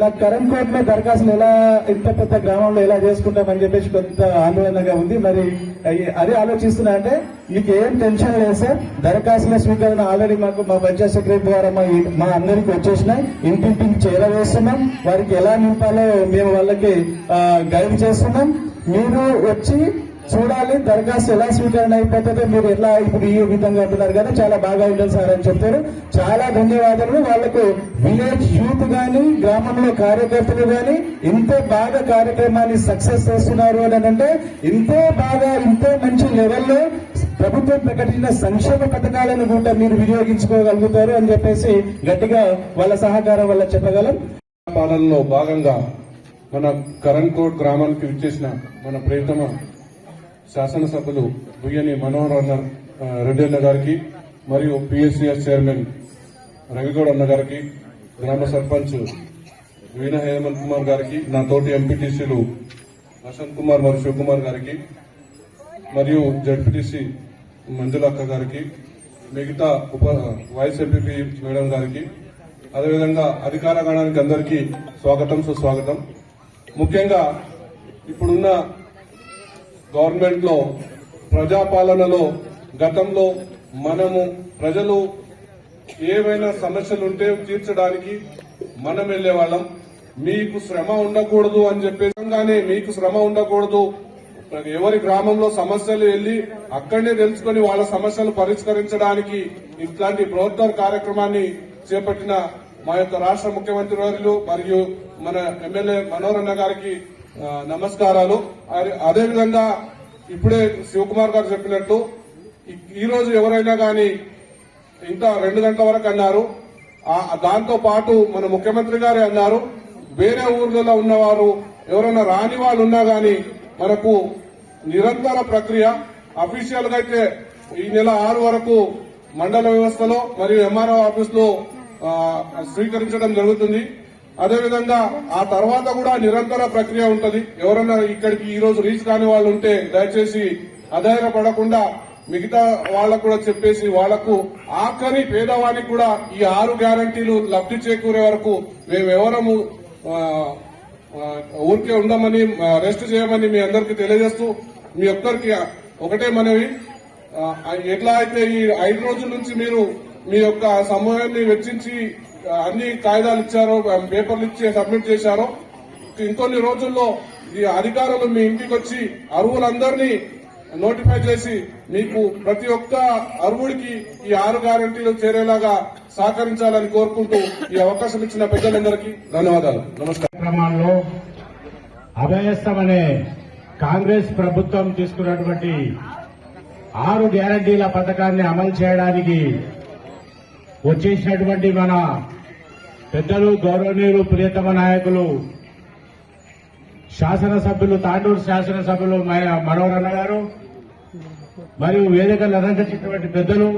నాకు కరణ్కోట్ లో దరఖాస్తులు ఎలా ఇంత పెద్ద గ్రామంలో ఎలా చేసుకుంటామని చెప్పేసి కొంత ఆందోళనగా ఉంది. మరి అదే ఆలోచిస్తున్నా అంటే మీకు ఏం టెన్షన్ లేదు సార్, దరఖాస్తుల స్వీకరణ ఆల్రెడీ మాకు మా పంచాయత్ సెక్రటరీ ద్వారా మా అందరికి వచ్చేసినాయి. ఇంటింటికి చేరవేస్తున్నాం, వారికి ఎలా నింపాలో మేము వాళ్ళకి గైడ్ చేస్తున్నాం. మీరు వచ్చి చూడాలి దరఖాస్తు ఎలా స్వీకరణ అయిపోతుందో, మీరు ఎట్లా ఇప్పుడు ఈ విధంగా అంటున్నారు కదా, చాలా బాగా ఉంటుంది సార్ అని చెప్తారు. చాలా ధన్యవాదాలు. వాళ్లకు విలేజ్ యూత్ గాని గ్రామంలో కార్యకర్తలు గాని ఇంతే బాగా కార్యక్రమాన్ని సక్సెస్ చేస్తున్నారు అని అంటే ఇంతే బాగా ఇంతే మంచి లెవెల్లో ప్రభుత్వం ప్రకటించిన సంక్షేమ పథకాలను కూడా మీరు వినియోగించుకోగలుగుతారు అని చెప్పేసి గట్టిగా వాళ్ళ సహకారం వల్ల చెప్పగలం. పాలనలో భాగంగా మన కరణ్కోట్ గ్రామానికి విచ్చేసిన మన ప్రియతమ శాసనసభ్యులు బుయ్యని మనోహర్ రెడ్డి అన్న గారికి మరియు పిఎస్సిఎస్ చైర్మన్ రవిగౌడ్ అన్న గారికి, గ్రామ సర్పంచ్ వీణ హేమంత్ కుమార్ గారికి, నా తోటి ఎంపీటీసీలు వసంత్ కుమార్ మరియు శివకుమార్ గారికి, మరియు జడ్పీటీసీ మంజులక్క గారికి, మిగతా వైస్ ఎంపీపీ మేడం గారికి, అదేవిధంగా అధికార గణానికి అందరికీ స్వాగతం సుస్వాగతం. ముఖ్యంగా ఇప్పుడున్న గవర్నమెంట్ లో ప్రజాపాలనలో గతంలో మనము ప్రజలు ఏవైనా సమస్యలుంటే తీర్చడానికి మనం వెళ్లేవాళ్ళం. మీకు శ్రమ ఉండకూడదు అని చెప్పేసి మీకు శ్రమ ఉండకూడదు, ఎవరి గ్రామంలో సమస్యలు వెళ్లి అక్కడనే తెలుసుకుని వాళ్ళ సమస్యలు పరిష్కరించడానికి ఇట్లాంటి బృహత్తర కార్యక్రమాన్ని చేపట్టిన మా యొక్క రాష్ట్ర ముఖ్యమంత్రి వర్యులు మరియు మన ఎమ్మెల్యే మనోహర్ అన్న గారికి నమస్కారాలు. అదేవిధంగా ఇప్పుడే శివకుమార్ గారు చెప్పినట్టు ఈ రోజు ఎవరైనా కానీ ఇంకా 2 గంటల వరకు అన్నారు. దాంతో పాటు మన ముఖ్యమంత్రి గారే అన్నారు, వేరే ఊర్లలో ఉన్నవారు ఎవరైనా రాని వాళ్ళు ఉన్నా గానీ మనకు నిరంతర ప్రక్రియ అఫీషియల్ గా అయితే ఈ నెల 6 వరకు మండల వ్యవస్థలో మరియు ఎంఆర్ఓ ఆఫీస్ లో స్వీకరించడం జరుగుతుంది. అదేవిధంగా ఆ తర్వాత కూడా నిరంతర ప్రక్రియ ఉంటది. ఎవరన్నా ఇక్కడికి ఈ రోజు రీచ్ కాని వాళ్ళు ఉంటే దయచేసి అధైర్యపడకుండా మిగతా వాళ్ళకు కూడా చెప్పేసి వాళ్లకు ఆఖరి పేదవానికి కూడా ఈ 6 గ్యారంటీలు లబ్ధి చేకూరే వరకు మేమెవరము ఊరికే ఉండమని రెస్ట్ చేయమని మీ అందరికీ తెలియజేస్తూ మీ ఒక్కరికి ఒకటే మనవి, ఎట్లా అయితే ఈ 5 రోజుల నుంచి మీరు మీ యొక్క సమయాన్ని వెచ్చించి అన్ని కాయిదాలు ఇచ్చారో, పేపర్లు ఇచ్చి సబ్మిట్ చేశారో, ఇంకొన్ని రోజుల్లో ఈ అధికారులు మీ ఇంటికి వచ్చి అర్హులందరినీ నోటిఫై చేసి మీకు ప్రతి ఒక్క అర్హుడికి ఈ 6 గ్యారంటీలు చేరేలాగా సహకరించాలని కోరుకుంటూ ఈ అవకాశం ఇచ్చిన పెద్దలందరికీ ధన్యవాదాలు. నమస్కారం. కార్యక్రమాల్లో అభయస్థం అనే కాంగ్రెస్ ప్రభుత్వం తీసుకున్నటువంటి 6 గ్యారంటీల పథకాన్ని అమలు చేయడానికి వచ్చేసినటువంటి మన పెద్దలు గౌరవనీయులు ప్రియతమ నాయకులు శాసనసభ్యులు తాండూరు శాసనసభ్యులు మనోహర్ అన్న గారు మరియు వేదికలు అలంకరించినటువంటి పెద్దలు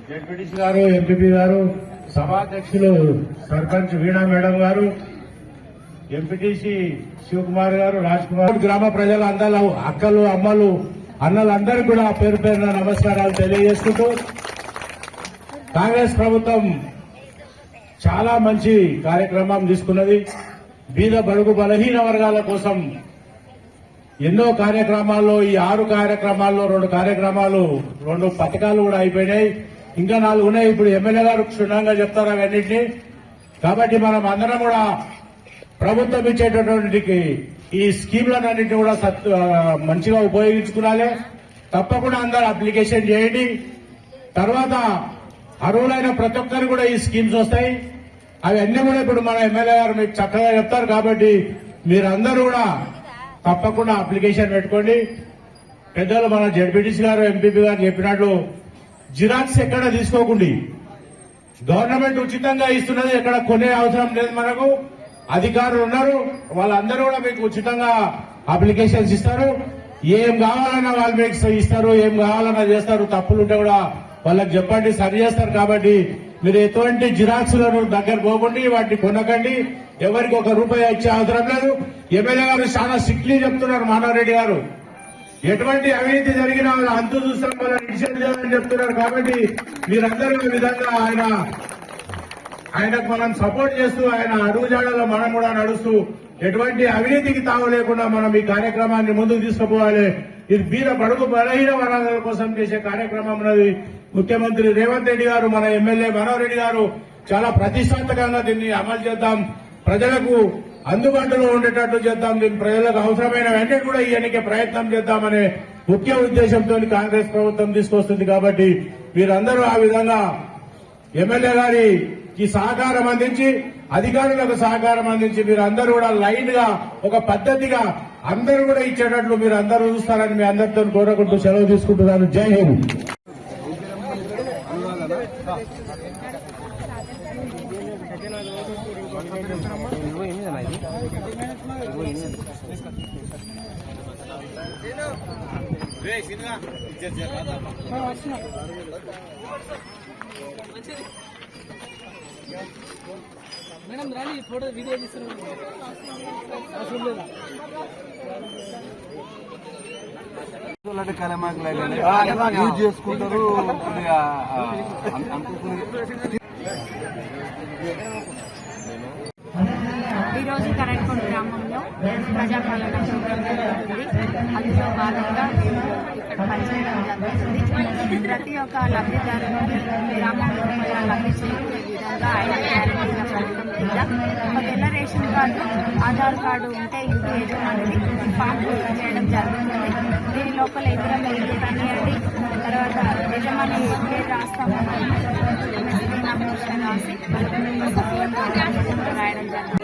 జడ్పీటీసీ గారు, ఎంపీపీ గారు, సభాధ్యక్షులు సర్పంచ్ వీణా మేడం గారు, ఎంపీటీసీ శివకుమార్ గారు, రాజ్ కుమార్, గ్రామ ప్రజలు అందరూ అక్కలు అమ్మలు అన్నలందరికీ కూడా పేరు పేరున నమస్కారాలు తెలియజేసుకుంటూ కాంగ్రెస్ ప్రభుత్వం చాలా మంచి కార్యక్రమం తీసుకున్నది. బీద బడుగు బలహీన వర్గాల కోసం ఎన్నో కార్యక్రమాల్లో ఈ 6 కార్యక్రమాల్లో 2 పథకాలు కూడా అయిపోయినాయి. ఇంకా 4 ఉన్నాయి. ఇప్పుడు ఎమ్మెల్యే గారు క్షుణ్ణంగా చెప్తారు అవన్నింటినీ. కాబట్టి మనం అందరం కూడా ప్రభుత్వం ఇచ్చేటటువంటి ఈ స్కీమ్లన్నింటినీ కూడా మంచిగా ఉపయోగించుకోవాలి. తప్పకుండా అందరూ అప్లికేషన్ చేయండి. తర్వాత అర్హులైన ప్రతి ఒక్కరు కూడా ఈ స్కీమ్స్ వస్తాయి. అవి అన్ని కూడా ఇప్పుడు మన ఎమ్మెల్యే గారు మీకు చక్కగా చెప్తారు. కాబట్టి మీరందరూ కూడా తప్పకుండా అప్లికేషన్ పెట్టుకోండి. పెద్దలు మన జడ్పీటీసీ గారు, ఎంపీపీ గారు చెప్పినట్లు జిరాక్స్ ఎక్కడ తీసుకోకండి. గవర్నమెంట్ ఉచితంగా ఇస్తున్నది, ఎక్కడ కొనే అవసరం లేదు. మనకు అధికారులు ఉన్నారు, వాళ్ళందరూ కూడా మీకు ఉచితంగా అప్లికేషన్స్ ఇస్తారు. ఏం కావాలన్నా వాళ్ళు మీకు ఇస్తారు, ఏం కావాలన్నా చేస్తారు. తప్పులుంటే కూడా వాళ్ళకి చెప్పండి, సరి చేస్తారు. కాబట్టి మీరు ఎటువంటి జిరాక్స్లను దగ్గర పోకండి, వాటిని కొనకండి. ఎవరికి ₹1 ఇచ్చే అవసరం లేదు. ఎమ్మెల్యే గారు చాలా స్ట్రిక్ట్లీ చెప్తున్నారు, మానవరెడ్డి గారు. ఎటువంటి అవినీతి జరిగినా వాళ్ళు అంతు చూస్తాం, వాళ్ళని నిషేధం చేయాలని చెప్తున్నారు. కాబట్టి మీరందరూ ఈ విధంగా ఆయనకు మనం సపోర్ట్ చేస్తూ, ఆయన అడుగుజాడలో మనం కూడా నడుస్తూ, ఎటువంటి అవినీతికి తావు లేకుండా మనం ఈ కార్యక్రమాన్ని ముందుకు తీసుకుపోవాలి. ఇది బీద బడుగు బలహీన వర్గాల కోసం చేసే కార్యక్రమం ఉన్నది. ముఖ్యమంత్రి రేవంత్ రెడ్డి గారు, మన ఎమ్మెల్యే మనోహర్ రెడ్డి గారు చాలా ప్రతిష్టాత్మకంగా దీన్ని అమలు చేద్దాం, ప్రజలకు అందుబాటులో ఉండేటట్టు చేద్దాం, దీన్ని ప్రజలకు అవసరమైన వెంటనే కూడా ఇవ్వడానికి ప్రయత్నం చేద్దామనే ముఖ్య ఉద్దేశంతో కాంగ్రెస్ ప్రభుత్వం తీసుకొస్తుంది. కాబట్టి మీరందరూ ఆ విధంగా ఎమ్మెల్యే గారికి సహకారం అందించి, అధికారులకు సహకారం అందించి, మీరందరూ కూడా లైన్ గా ఒక పద్ధతిగా అందరూ కూడా ఇచ్చేటట్లు మీరు అందరూ చూస్తారని మీ అందరితో కోరుకుంటూ సెలవు తీసుకుంటున్నాను. జై హింద్. మేడం రాని ఫోటో వీడియో తీస్తున్నారు. యూజ్ చేసుకుంటారు. ఈరోజు కరెంట్కోట గ్రామంలో ప్రజాపాలన ప్రోగ్రాం జరుగుతుంది. అందులో భాగంగా మేము ఇక్కడ పనిచేయడం జరుగుతుంది. ప్రతి ఒక్క లబ్ధిదారునికి గ్రామంలో లబ్ధి చేకూరే విధంగా 5 గ్యారెంటీల పథకం కింద ఒక తెల్ల రేషన్ కార్డు, ఆధార్ కార్డు ఉంటే ఇంటి యజమానికి ఫామ్ పూర్తి చేయడం జరుగుతుంది. దీని లోపల ఇతర ఇల్లు కానివ్వండి, తర్వాత యజమాని పేరు రాస్తాము, నామినేషన్ రాసి రాయడం జరుగుతుంది.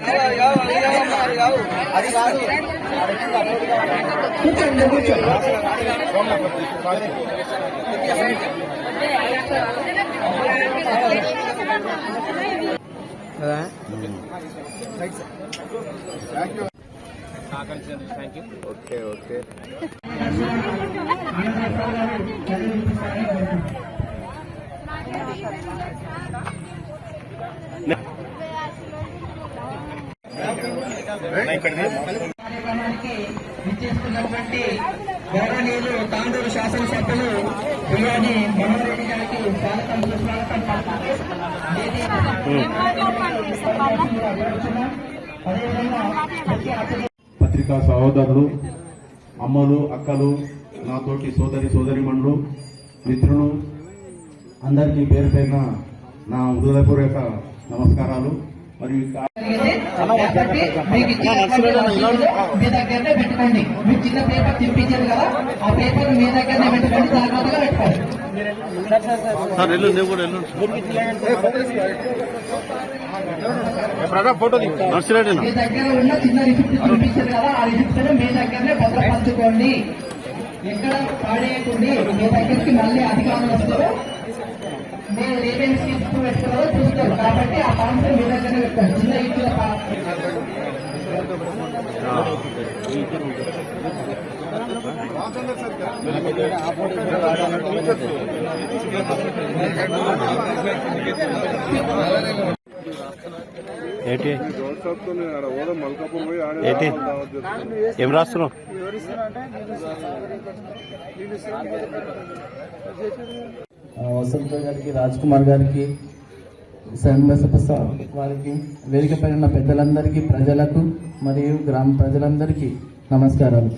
ఓకే. కార్యక్రమానికి విచ్చేస్తున్నటువంటి గౌరవనీయులు తాండూరు శాసనసభ్యులు బియ్యాని మనోహరెడ్డి గారికి స్వాగతం సుస్వాగతం పత్రికా సహోదరులు, అమ్మలు, అక్కలు, నాతోటి సోదరిమణులు, మిత్రులు అందరికీ పేరు పేరున నా హృదయపూర్వక నమస్కారాలు. మరియు మీకు మీ దగ్గరనే పెట్టుకోండి. మీకు చిన్న పేపర్ తిప్పించారు కదా, ఆ పేపర్ మీ దగ్గరనే పెట్టుకోండి, జాగ్రత్తగా పెట్టుకోండి. మీ దగ్గర ఉన్న చిన్న రిసిప్ట్ చూపించారు కదా, ఆ రిసిప్ట్ మీ దగ్గరనే భద్రపరచుకోండి. ఎక్కడ పాడేయకండి. మీ దగ్గరికి మళ్ళీ అధికారులు వస్తారు, మీరు ఏమేమి స్కీమ్స్ పెట్టుకున్నారో చూస్తారు. కాబట్టి ఆ ఫామ్స్ మీ దగ్గరనే పెట్టుకోండి. చిన్న ఇచ్చిన ఏంటి ఏం రాస్తున్నావు? వసంత గారికి, రాజ్ కుమార్ గారికి, శ్రీనివాసప్రసాద్ వారికి, వేదిక పైన ఉన్న పెద్దలందరికీ, ప్రజలకు మరియు గ్రామ ప్రజలందరికీ నమస్కారాలు.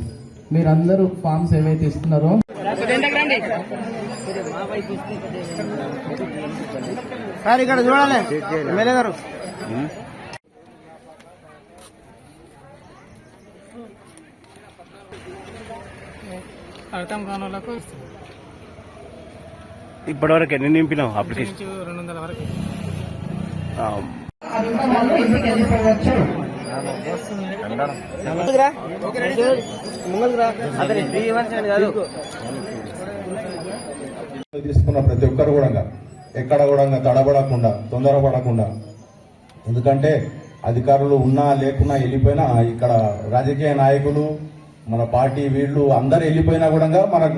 మీరందరూ ఫామ్స్ ఏవైతే ఇస్తున్నారో సార్ ఇక్కడ చూడాలి ఎమ్మెల్యే గారు. అర్థం కాని వాళ్ళకు ఇప్పటివరకు ఎన్ని నింపినావు అప్లికేషన్? 200 వరకు. తీసుకున్న ప్రతి ఒక్కరు కూడా ఎక్కడ కూడా తడబడకుండా తొందరపడకుండా, ఎందుకంటే అధికారులు ఉన్నా లేకున్నా వెళ్ళిపోయినా ఇక్కడ రాజకీయ నాయకులు మన పార్టీ వీళ్ళు అందరు వెళ్ళిపోయినా కూడా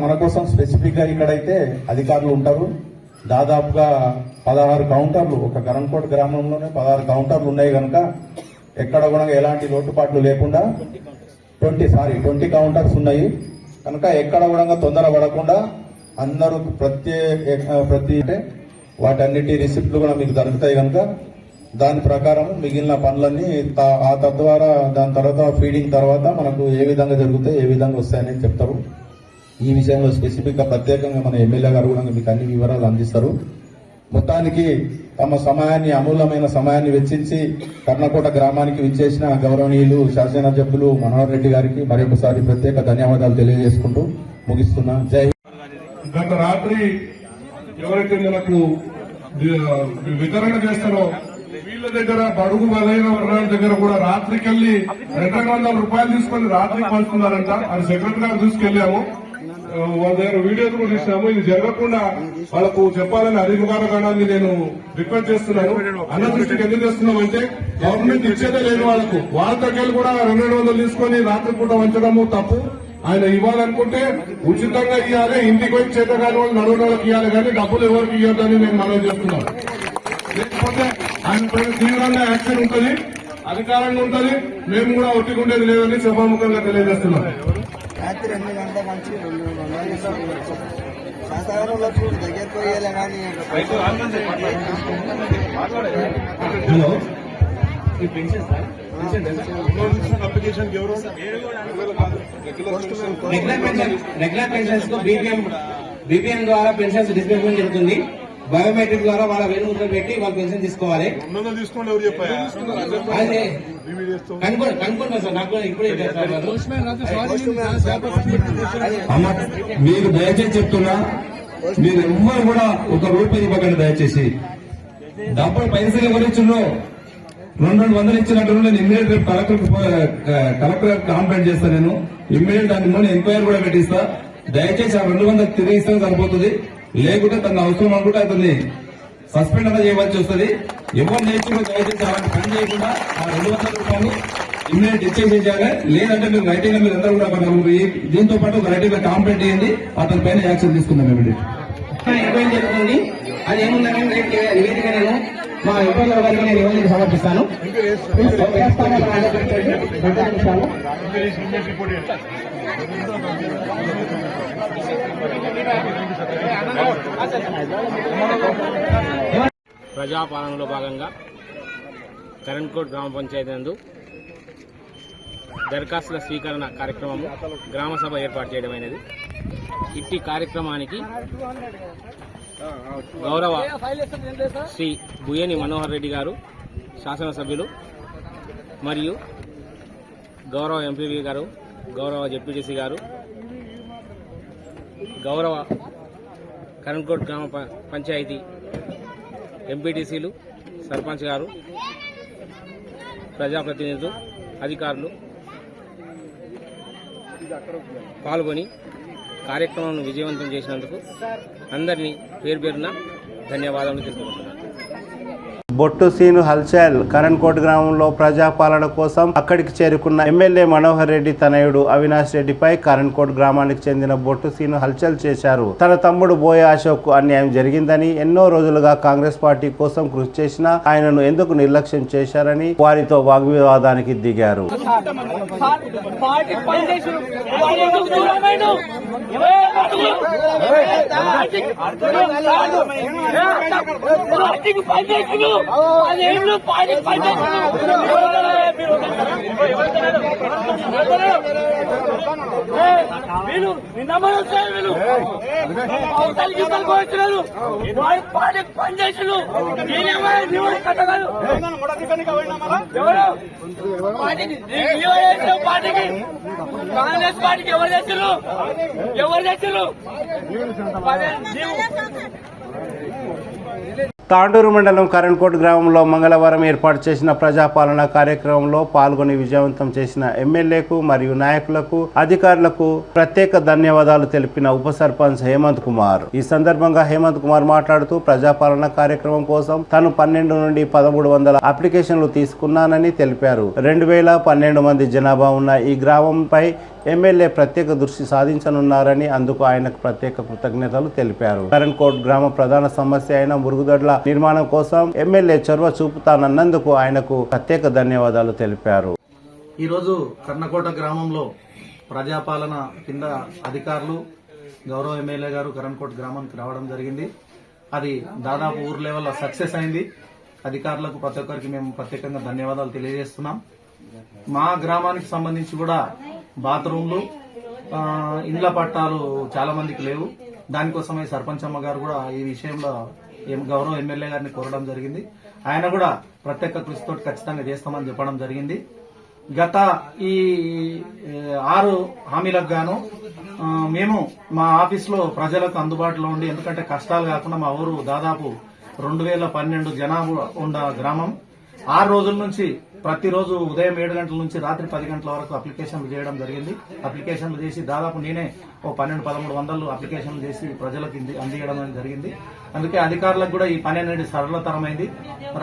మన కోసం స్పెసిఫిక్ గా ఇక్కడైతే అధికారులు ఉంటారు. దాదాపుగా 16 కౌంటర్లు, ఒక కరణ్కోట్ గ్రామంలోనే 16 కౌంటర్లు ఉన్నాయి కనుక ఎక్కడ కూడా ఎలాంటి లోటుపాట్లు లేకుండా 20 కౌంటర్స్ ఉన్నాయి కనుక ఎక్కడ కూడా తొందరపడకుండా అందరూ ప్రతి వాటన్నిటి రిసిప్ట్లు కూడా మీకు దొరుకుతాయి కనుక దాని ప్రకారం మిగిలిన పనులన్నీ తద్వారా దాని తర్వాత ఫీడింగ్ తర్వాత మనకు ఏ విధంగా జరుగుతాయి, ఏ విధంగా వస్తాయని చెప్తారు. ఈ విషయంలో స్పెసిఫిక్ గా ప్రత్యేకంగా మన ఎమ్మెల్యే గారు కూడా మీకు అన్ని వివరాలు అందిస్తారు. మొత్తానికి తమ సమయాన్ని, అమూల్యమైన సమయాన్ని వెచ్చించి కర్ణకోట గ్రామానికి విచ్చేసిన గౌరవనీయులు శాసనసభ్యులు మనోహర్ రెడ్డి గారికి మరొకసారి ప్రత్యేక ధన్యవాదాలు తెలియజేసుకుంటూ ముగిస్తున్నా. జై హింద్. గత రాత్రి ఎవరైతే మనకు వితరణ చేస్తారో వీళ్ళ దగ్గర బడుగు బలైన వర్గాల దగ్గర కూడా రాత్రికెళ్లి 200 రూపాయలు తీసుకొని రాత్రికి పంచుతున్నారంట. అది సెక్రటరీ గారు తీసుకెళ్లాము, వాళ్ళ దగ్గర వీడియోస్ కూడా తీసినాము. ఇది జరగకుండా వాళ్ళకు చెప్పాలని అధికార గణాన్ని నేను రిక్వెస్ట్ చేస్తున్నాను. అన్న దృష్టికి ఎందుకు చేస్తున్నామంటే గవర్నమెంట్ ఇచ్చేదే లేదు వాళ్ళకు. వాళ్ళ దగ్గర కూడా 200 తీసుకొని రాత్రి పూట వంచడము తప్పు. ఆయన ఇవ్వాలనుకుంటే ఉచితంగా ఇవ్వాలి, ఇంటికి వచ్చి చేత కాని వాళ్ళు నడువులకు ఇవ్వాలి, కానీ డబ్బులు ఎవరికి ఇవ్వద్దని నేను మనవి చేస్తున్నాను. లేకపోతే ఆయన పైన తీవ్రంగా యాక్షన్ ఉంటుంది, అధికారంగా ఉంటుంది. మేము కూడా ఒట్టికుండేది లేదని సభాముఖంగా తెలియజేస్తున్నాం. రాత్రి 8 గంటల నుంచి 2 శాసనంలో దగ్గర పోయేలా కానీ హలో, రెగ్యులర్ పెన్షన్స్ కు బీపీఎం ద్వారా పెన్షన్స్ డిస్బర్స్మెంట్ జరుగుతుంది. బయోమెట్రిక్ ద్వారా వాళ్ళ వేలుముద్రలు పెట్టి వాళ్ళు పెన్షన్ తీసుకోవాలి. కనుక్కోండి సార్, నాకు ఇప్పుడే మీకు దయచేసి చెప్తున్నా, మీరు ఎవ్వరు కూడా 1 రూపాయి ఇవ్వకండి దయచేసి. డబ్బులు పైసలు ఎవరు ఇచ్చినో 200 ఇచ్చినట్టు నేను ఇమ్మీడియట్ రేపు కలెక్టర్ కాంప్లైంట్ చేస్తాను. నేను ఇమ్మీడియట్ దాని మీద ఎంక్వైరీ కూడా పెట్టిస్తా. దయచేసి ఆ 200 తిరిగి ఇస్తే సరిపోతుంది. లేకుంటే తన అవసరం అనుకుంటే అతన్ని సస్పెండ్ అన్నా చేయవలసి వస్తుంది. ఎవరు నేర్చుకుంటే దయచేసి అలాంటి పని చేయకుండా ఆ 200 రూపాయలు ఇమ్మీడియట్ ఇచ్చేసేయాలి. లేదంటే మీరు రైటింగ్ మీరు అందరూ కూడా దీంతో పాటు ఒక రైటింగ్ కాంప్లైంట్ చేయండి, అతని పైన యాక్షన్ తీసుకుందాం ఇమ్మీడియట్. ఎంక్వైరీ జరుగుతుంది. అది ఏముందని నివేదిక నేను మా ఎంపీల వారికి నేను నివేదిక సమర్పిస్తాను. ప్రజాపాలనలో భాగంగా కరణ్కోట్ గ్రామ పంచాయతీ నందు దరఖాస్తుల స్వీకరణ కార్యక్రమము గ్రామసభ ఏర్పాటు చేయడమైనది. ఇట్టి కార్యక్రమానికి గౌరవ శ్రీ బుయ్యని మనోహర్ రెడ్డి గారు శాసనసభ్యులు మరియు గౌరవ ఎంపీవీ గారు, గౌరవ జెడ్పీటీసీ గారు, గౌరవ కరణ్కోట్ గ్రామ పంచాయతీ ఎంపీటీసీలు, సర్పంచ్ గారు, ప్రజాప్రతినిధులు, అధికారులు పాల్గొని కార్యక్రమం విజయవంతం చేసినందుకు అందరినీ పేరు పేరున ధన్యవాదాలు తెలుపుకుంటున్నాను. బొట్టు సీను హల్చల్ కరణ్కోట్ గ్రామంలో ప్రజాపాలన కోసం అక్కడికి చేరుకున్న ఎమ్మెల్యే మనోహర్ రెడ్డి తనయుడు అవినాష్ రెడ్డిపై కరణ్కోట్ గ్రామానికి చెందిన బొట్టు సీను హల్చల్ చేశారు. తన తమ్ముడు బోయ అశోక్ అన్యాయం జరిగిందని, ఎన్నో రోజులుగా కాంగ్రెస్ పార్టీ కోసం కృషి చేసినా ఆయనను ఎందుకు నిర్లక్ష్యం చేశారని వారితో వాగ్వివాదానికి దిగారు. కాంగ్రెస్ పార్టీకి ఎవరు చేస్తారు? తాండూరు మండలం కరణ్కోట్ గ్రామంలో మంగళవారం ఏర్పాటు చేసిన ప్రజాపాలన కార్యక్రమంలో పాల్గొని విజయవంతం చేసిన ఎమ్మెల్యేకు మరియు నాయకులకు అధికారులకు ప్రత్యేక ధన్యవాదాలు తెలిపిన ఉప సర్పంచ్ హేమంత్ కుమార్. ఈ సందర్భంగా హేమంత్ కుమార్ మాట్లాడుతూ ప్రజాపాలన కార్యక్రమం కోసం తాను 12 నుండి 1300 అప్లికేషన్లు తీసుకున్నానని తెలిపారు. 2012 మంది జనాభా ఉన్న ఈ గ్రామంపై ఎమ్మెల్యే ప్రత్యేక దృష్టి సాధించనున్నారని అందుకు ఆయనకు ప్రత్యేక కృతజ్ఞతలు తెలిపారు. కరణ్కోట్ గ్రామ ప్రధాన సమస్య అయిన మురుగుదొడ్ల నిర్మాణం కోసం ఎమ్మెల్యే చొరవ చూపుతానన్నందుకు ఆయనకు ప్రత్యేక ధన్యవాదాలు తెలిపారు. ఈరోజు కర్ణకోట గ్రామంలో ప్రజాపాలన కింద అధికారులు గౌరవ ఎమ్మెల్యే గారు కరణ్కోట్ గ్రామానికి రావడం జరిగింది. అది దాదాపు ఊరు లెవెల్లో సక్సెస్ అయింది. అధికారులకు ప్రతి ఒక్కరికి మేము ప్రత్యేకంగా ధన్యవాదాలు తెలియజేస్తున్నాం. మా గ్రామానికి సంబంధించి కూడా బాత్రూంలు, ఇండ్ల పట్టాలు చాలా మందికి లేవు. దానికోసమే సర్పంచ్ అమ్మ గారు కూడా ఈ విషయంలో గౌరవ ఎమ్మెల్యే గారిని కోరడం జరిగింది. ఆయన కూడా ప్రత్యేక కృషితో ఖచ్చితంగా చేస్తామని చెప్పడం జరిగింది. గత ఈ 6 హామీలకు గాను మేము మా ఆఫీసులో ప్రజలకు అందుబాటులో ఉండి, ఎందుకంటే కష్టాలు కాకుండా మా ఊరు దాదాపు 2012 జనాభా ఉన్న గ్రామం. 6 రోజుల నుంచి ప్రతిరోజు ఉదయం 7 గంటల నుంచి రాత్రి 10 గంటల వరకు అప్లికేషన్లు చేయడం జరిగింది. అప్లికేషన్లు చేసి దాదాపు నేనే 1200-1300 అప్లికేషన్లు చేసి ప్రజలకు అందియడం జరిగింది. అందుకే అధికారులకు కూడా ఈ పని అనేది సరళతరమైంది.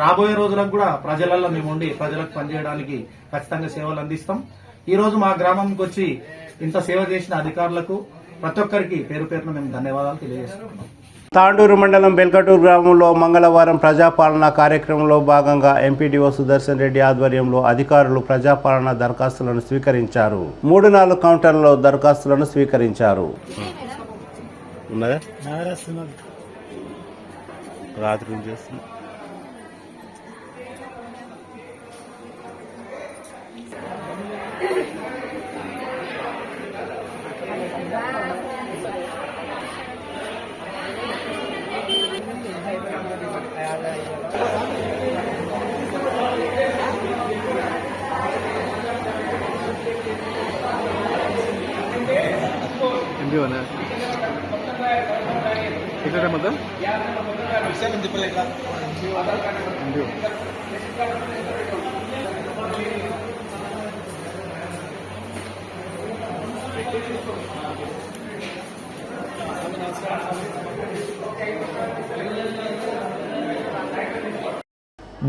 రాబోయే రోజులకు కూడా ప్రజలలో మేము ఉండి ప్రజలకు పనిచేయడానికి ఖచ్చితంగా సేవలు అందిస్తాం. ఈ రోజు మా గ్రామంకి వచ్చి ఇంత సేవ చేసిన అధికారులకు ప్రతి ఒక్కరికి పేరు పేరున మేము ధన్యవాదాలు తెలియజేస్తున్నాం. తాండూరు మండలం బెల్కటూరు గ్రామంలో మంగళవారం ప్రజాపాలన కార్యక్రమంలో భాగంగా ఎంపీడీఓ సుదర్శన్ రెడ్డి ఆధ్వర్యంలో అధికారులు ప్రజాపాలన దరఖాస్తులను స్వీకరించారు. 3-4 కౌంటర్లలో దరఖాస్తులను స్వీకరించారు. రాత్రి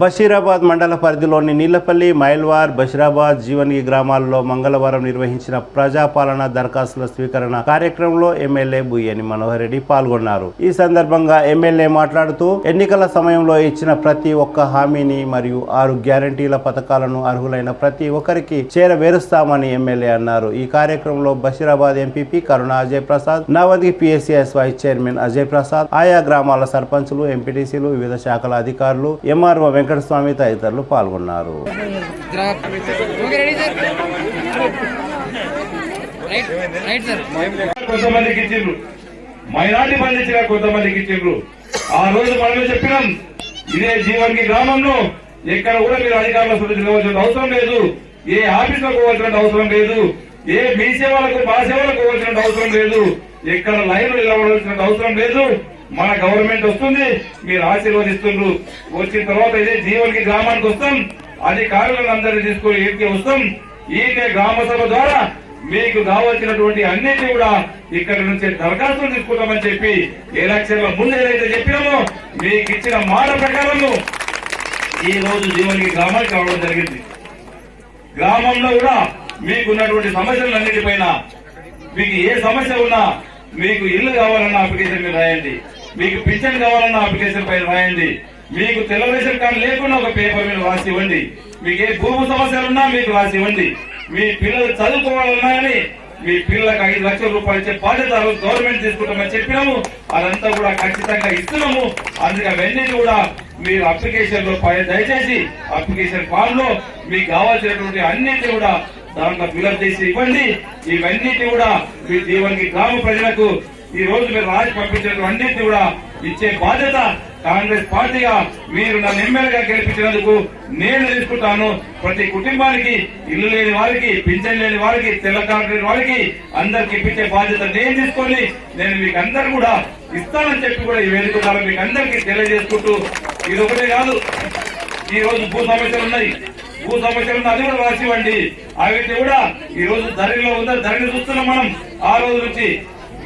బషీరాబాద్ మండల పరిధిలోని నీళ్లపల్లి, మైల్వార్, బషీరాబాద్, జీవన్గి గ్రామాల్లో మంగళవారం నిర్వహించిన ప్రజాపాలన దరఖాస్తుల స్వీకరణ కార్యక్రమంలో ఎమ్మెల్యే బుయ్యని మనోహర్ రెడ్డి పాల్గొన్నారు. ఈ సందర్భంగా ఎమ్మెల్యే మాట్లాడుతూ ఎన్నికల సమయంలో ఇచ్చిన ప్రతి ఒక్క హామీని మరియు 6 గ్యారంటీల పథకాలను అర్హులైన ప్రతి ఒక్కరికి చేరవేరుస్తామని ఎమ్మెల్యే అన్నారు. ఈ కార్యక్రమంలో Basheerabad MPP Karuna Ajay Prasad, Navadgi PSCS vice chairman Ajay Prasad, ఆయా గ్రామాల సర్పంచులు, ఎంపీటీసీలు, వివిధ శాఖల అధికారులు, ఎంఆర్ఓ వెంకటస్వామి తదితరులు పాల్గొన్నారు. కొంతమందికి ఇచ్చిండ్రు, మైనార్టీ పండించిన కొంతమందికి ఇచ్చిండ్రు. ఆ రోజు మనం చెప్పినాం, ఇదే జీవన్కి గ్రామంలో ఎక్కడ కూడా మీరు అధికారుల సూచించవలసిన అవసరం లేదు, ఏ ఆఫీసులకు పోవాల్సిన అవసరం లేదు, ఏ మీ సేవలకు మా సేవలకు పోవాల్సిన అవసరం లేదు, ఎక్కడ లైన్లు నిలబడాల్సిన అవసరం లేదు. మన గవర్నమెంట్ వస్తుంది, మీరు ఆశీర్వదిస్తుండ్రు. వచ్చిన తర్వాత ఇదే జీవన్కి గ్రామానికి వస్తాం, అధికారులను అందరినీ తీసుకుని ఇంటికి వస్తాం. ఈయన గ్రామ సభ ద్వారా మీకు కావాల్సినటువంటి అన్నిటి కూడా ఇక్కడి నుంచి దరఖాస్తులు తీసుకుంటామని చెప్పి ఎలక్షన్ల ముందు ఏదైతే చెప్పినామో మీకు ఇచ్చిన మాట ప్రకారము ఈ రోజు జీవన్కి గ్రామానికి రావడం జరిగింది. గ్రామంలో కూడా మీకున్నటువంటి సమస్యలన్నిటిపైన మీకు ఏ సమస్య ఉన్నా, మీకు ఇల్లు కావాలన్న అప్లికేషన్ మీద రాయండి, మీకు పింఛన్ కావాలన్న అప్లికేషన్ పైన రాయండి, మీకు తెల్ల రేషన్ కార్డు లేకుండా ఒక పేపర్ మీద రాసి ఇవ్వండి, మీకు ఏ భూమి సమస్యలున్నా మీకు రాసి ఇవ్వండి, మీ పిల్లలు చదువుకోవాలన్నా మీ పిల్లలకు 5 లక్షల రూపాయలు ఇచ్చే బాధ్యత గవర్నమెంట్ తీసుకుంటామని చెప్పినాము. అదంతా కూడా ఖచ్చితంగా ఇస్తున్నాము. అందుకే అవన్నీ కూడా మీరు అప్లికేషన్ లో దయచేసి అప్లికేషన్ ఫామ్ లో మీకు కావాల్సినటువంటి అన్నిటి కూడా దాంట్లో ఫిలప్ చేసి ఇవ్వండి. ఇవన్నిటి కూడా మీ జీవన్కి గ్రామ ప్రజలకు ఈ రోజు మీరు రాసి పంపించినటువంటి అన్నింటినీ కూడా ఇచ్చే బాధ్యత కాంగ్రెస్ పార్టీగా మీరు నన్ను ఎమ్మెల్యేగా గెలిపించినందుకు నేను తీసుకుంటాను. ప్రతి కుటుంబానికి ఇల్లు లేని వారికి, పింఛన్ లేని వారికి, తెల్ల కార్డు లేని వారికి అందరికి ఇప్పించే బాధ్యత నేను తీసుకొని నేను మీకు అందరు కూడా ఇస్తానని చెప్పి కూడా ఈ వేదిక ద్వారా మీకు అందరికీ తెలియజేసుకుంటూ ఇది ఒకటే కాదు, ఈ రోజు భూ సమస్యలు ఉన్నాయి, భూ సమస్యలు అది కూడా రాసి ఇవ్వండి. అవిటి కూడా ఈ రోజు ధరలో ఉందా, ధరని చూస్తున్నాం మనం. ఆ రోజు నుంచి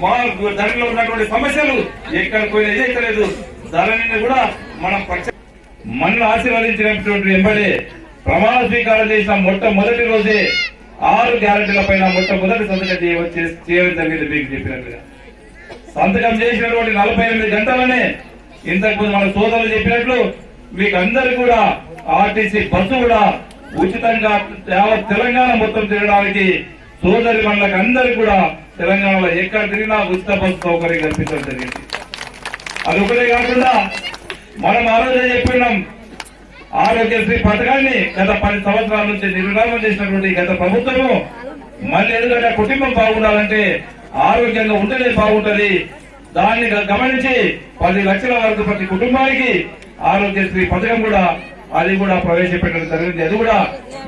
మా ధరలో ఉన్నటువంటి సమస్యలు ఎక్కడ పోయినా ఏదైతలేదు. ధరని కూడా మనం మనల్ని ఆశీర్వదించినటువంటి వెంబడే ప్రమాణ స్వీకారం చేసిన మొట్టమొదటి రోజే 6 గ్యారెంటీల పైన మొట్టమొదటి సంతకం చేయడం జరిగింది. మీకు చెప్పినట్టుగా సంతకం చేసినటువంటి 48 గంటలనే ఇంతకుముందు మన సోదరులు చెప్పినట్లు మీకు అందరు కూడా ఆర్టీసీ బస్సు కూడా ఉచితంగా తెలంగాణ మొత్తం తిరగడానికి సోదరి మనలకు అందరికి కూడా తెలంగాణలో ఎక్కడ తిరిగినా ఉచిత బస్సు సౌకర్యం కల్పించడం జరిగింది. అది ఒకటే కాకుండా మనం ఆ రోజే చెప్పినాం, ఆరోగ్యశ్రీ పథకాన్ని గత 10 సంవత్సరాల నుంచి నిర్మాణం చేసినటువంటి గత ప్రభుత్వము మళ్ళీ ఎందుకంటే కుటుంబం బాగుండాలంటే ఆరోగ్యంగా ఉంటేనే బాగుంటది. దాన్ని గమనించి 10 లక్షల వరకు ప్రతి కుటుంబానికి ఆరోగ్యశ్రీ పథకం కూడా అది కూడా ప్రవేశపెట్టడం జరిగింది. అది కూడా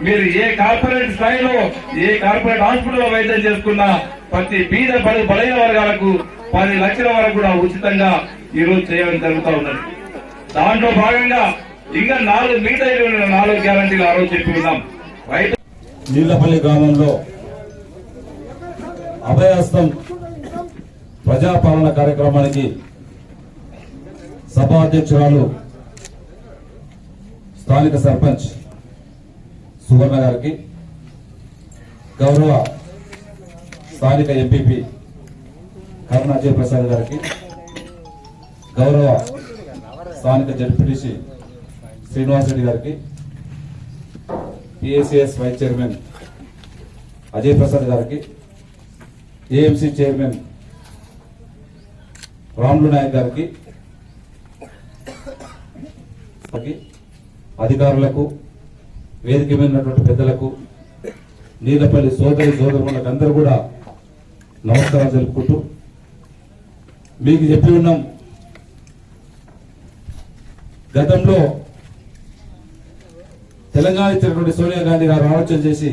మీరు ఏ కార్పొరేట్ స్థాయిలో ఏ కార్పొరేట్ హాస్పిటల్లో వైద్యం చేసుకున్నా ప్రతి బీద బలైన వర్గాలకు 10 లక్షల వరకు కూడా ఉచితంగా ఈ రోజు చేయడం జరుగుతూ ఉన్నది. దాంట్లో భాగంగా ఇంకా 4 గ్యారంటీలు ఆ రోజు చెప్పి ఉన్నాం. నీళ్లపల్లి గ్రామంలో అభయహస్తం ప్రజాపాలన కార్యక్రమానికి సభా అధ్యక్షురాలు స్థానిక సర్పంచ్ సువర్ణ గారికి, గౌరవ స్థానిక ఎంపీపీ కరుణ అజయ్ ప్రసాద్ గారికి, గౌరవ స్థానిక జడ్పీటీసీ శ్రీనివాస్ రెడ్డి గారికి, PSCS vice chairman Ajay Prasad గారికి, ఏఎంసీ చైర్మన్ రాములు నాయక్ గారికి, అధికారులకు, వేదిక మీద ఉన్నటువంటి పెద్దలకు, నీలపల్లి సోదరులకు అందరూ కూడా నమస్కారం తెలుపుకుంటూ మీకు చెప్పి ఉన్నాం, గతంలో తెలంగాణ ఇచ్చినటువంటి సోనియా గాంధీ గారు ఆలోచన చేసి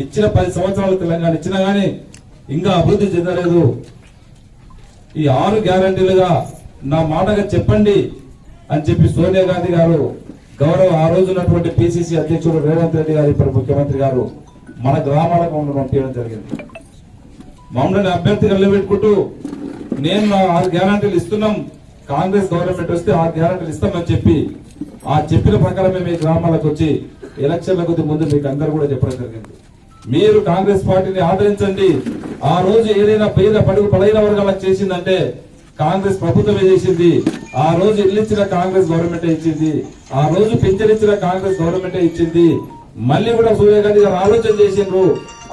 ఇచ్చిన 10 సంవత్సరాలు తెలంగాణ ఇచ్చినా గానీ ఇంకా అభివృద్ధి చెందలేదు. ఈ 6 గ్యారంటీలుగా నా మాటగా చెప్పండి అని చెప్పి సోనియా గాంధీ గారు గౌరవ ఆ రోజు ఉన్నటువంటి పిసిసి అధ్యక్షుడు రేవంత్ రెడ్డి గారు, ఇప్పుడు ముఖ్యమంత్రి గారు మన గ్రామాలకు మమ్మల్ని పంపించడం జరిగింది. మమ్మల్ని అభ్యర్థిగా నిలబెట్టుకుంటూ నేను 6 గ్యారంటీలు ఇస్తున్నాం, కాంగ్రెస్ గవర్నమెంట్ వస్తే 6 గ్యారంటీలు ఇస్తామని చెప్పి ఆ చెప్పిన ప్రకారమే మీ గ్రామాలకు వచ్చి ఎలక్షన్ల కొద్ది ముందు మీకు అందరూ కూడా చెప్పడం జరిగింది. మీరు కాంగ్రెస్ పార్టీని ఆదరించండి. ఆ రోజు ఏదైనా పేద బలైన వర్గాలకు చేసిందంటే కాంగ్రెస్ ప్రభుత్వమే చేసింది. ఆ రోజు ఇల్లు ఇచ్చిన కాంగ్రెస్ గవర్నమెంటే ఇచ్చింది. ఆ రోజు పింఛన్ ఇచ్చిన కాంగ్రెస్ గవర్నమెంటే ఇచ్చింది. మళ్ళీ కూడా సోనియా గాంధీ గారు ఆలోచన చేసిండ్రు,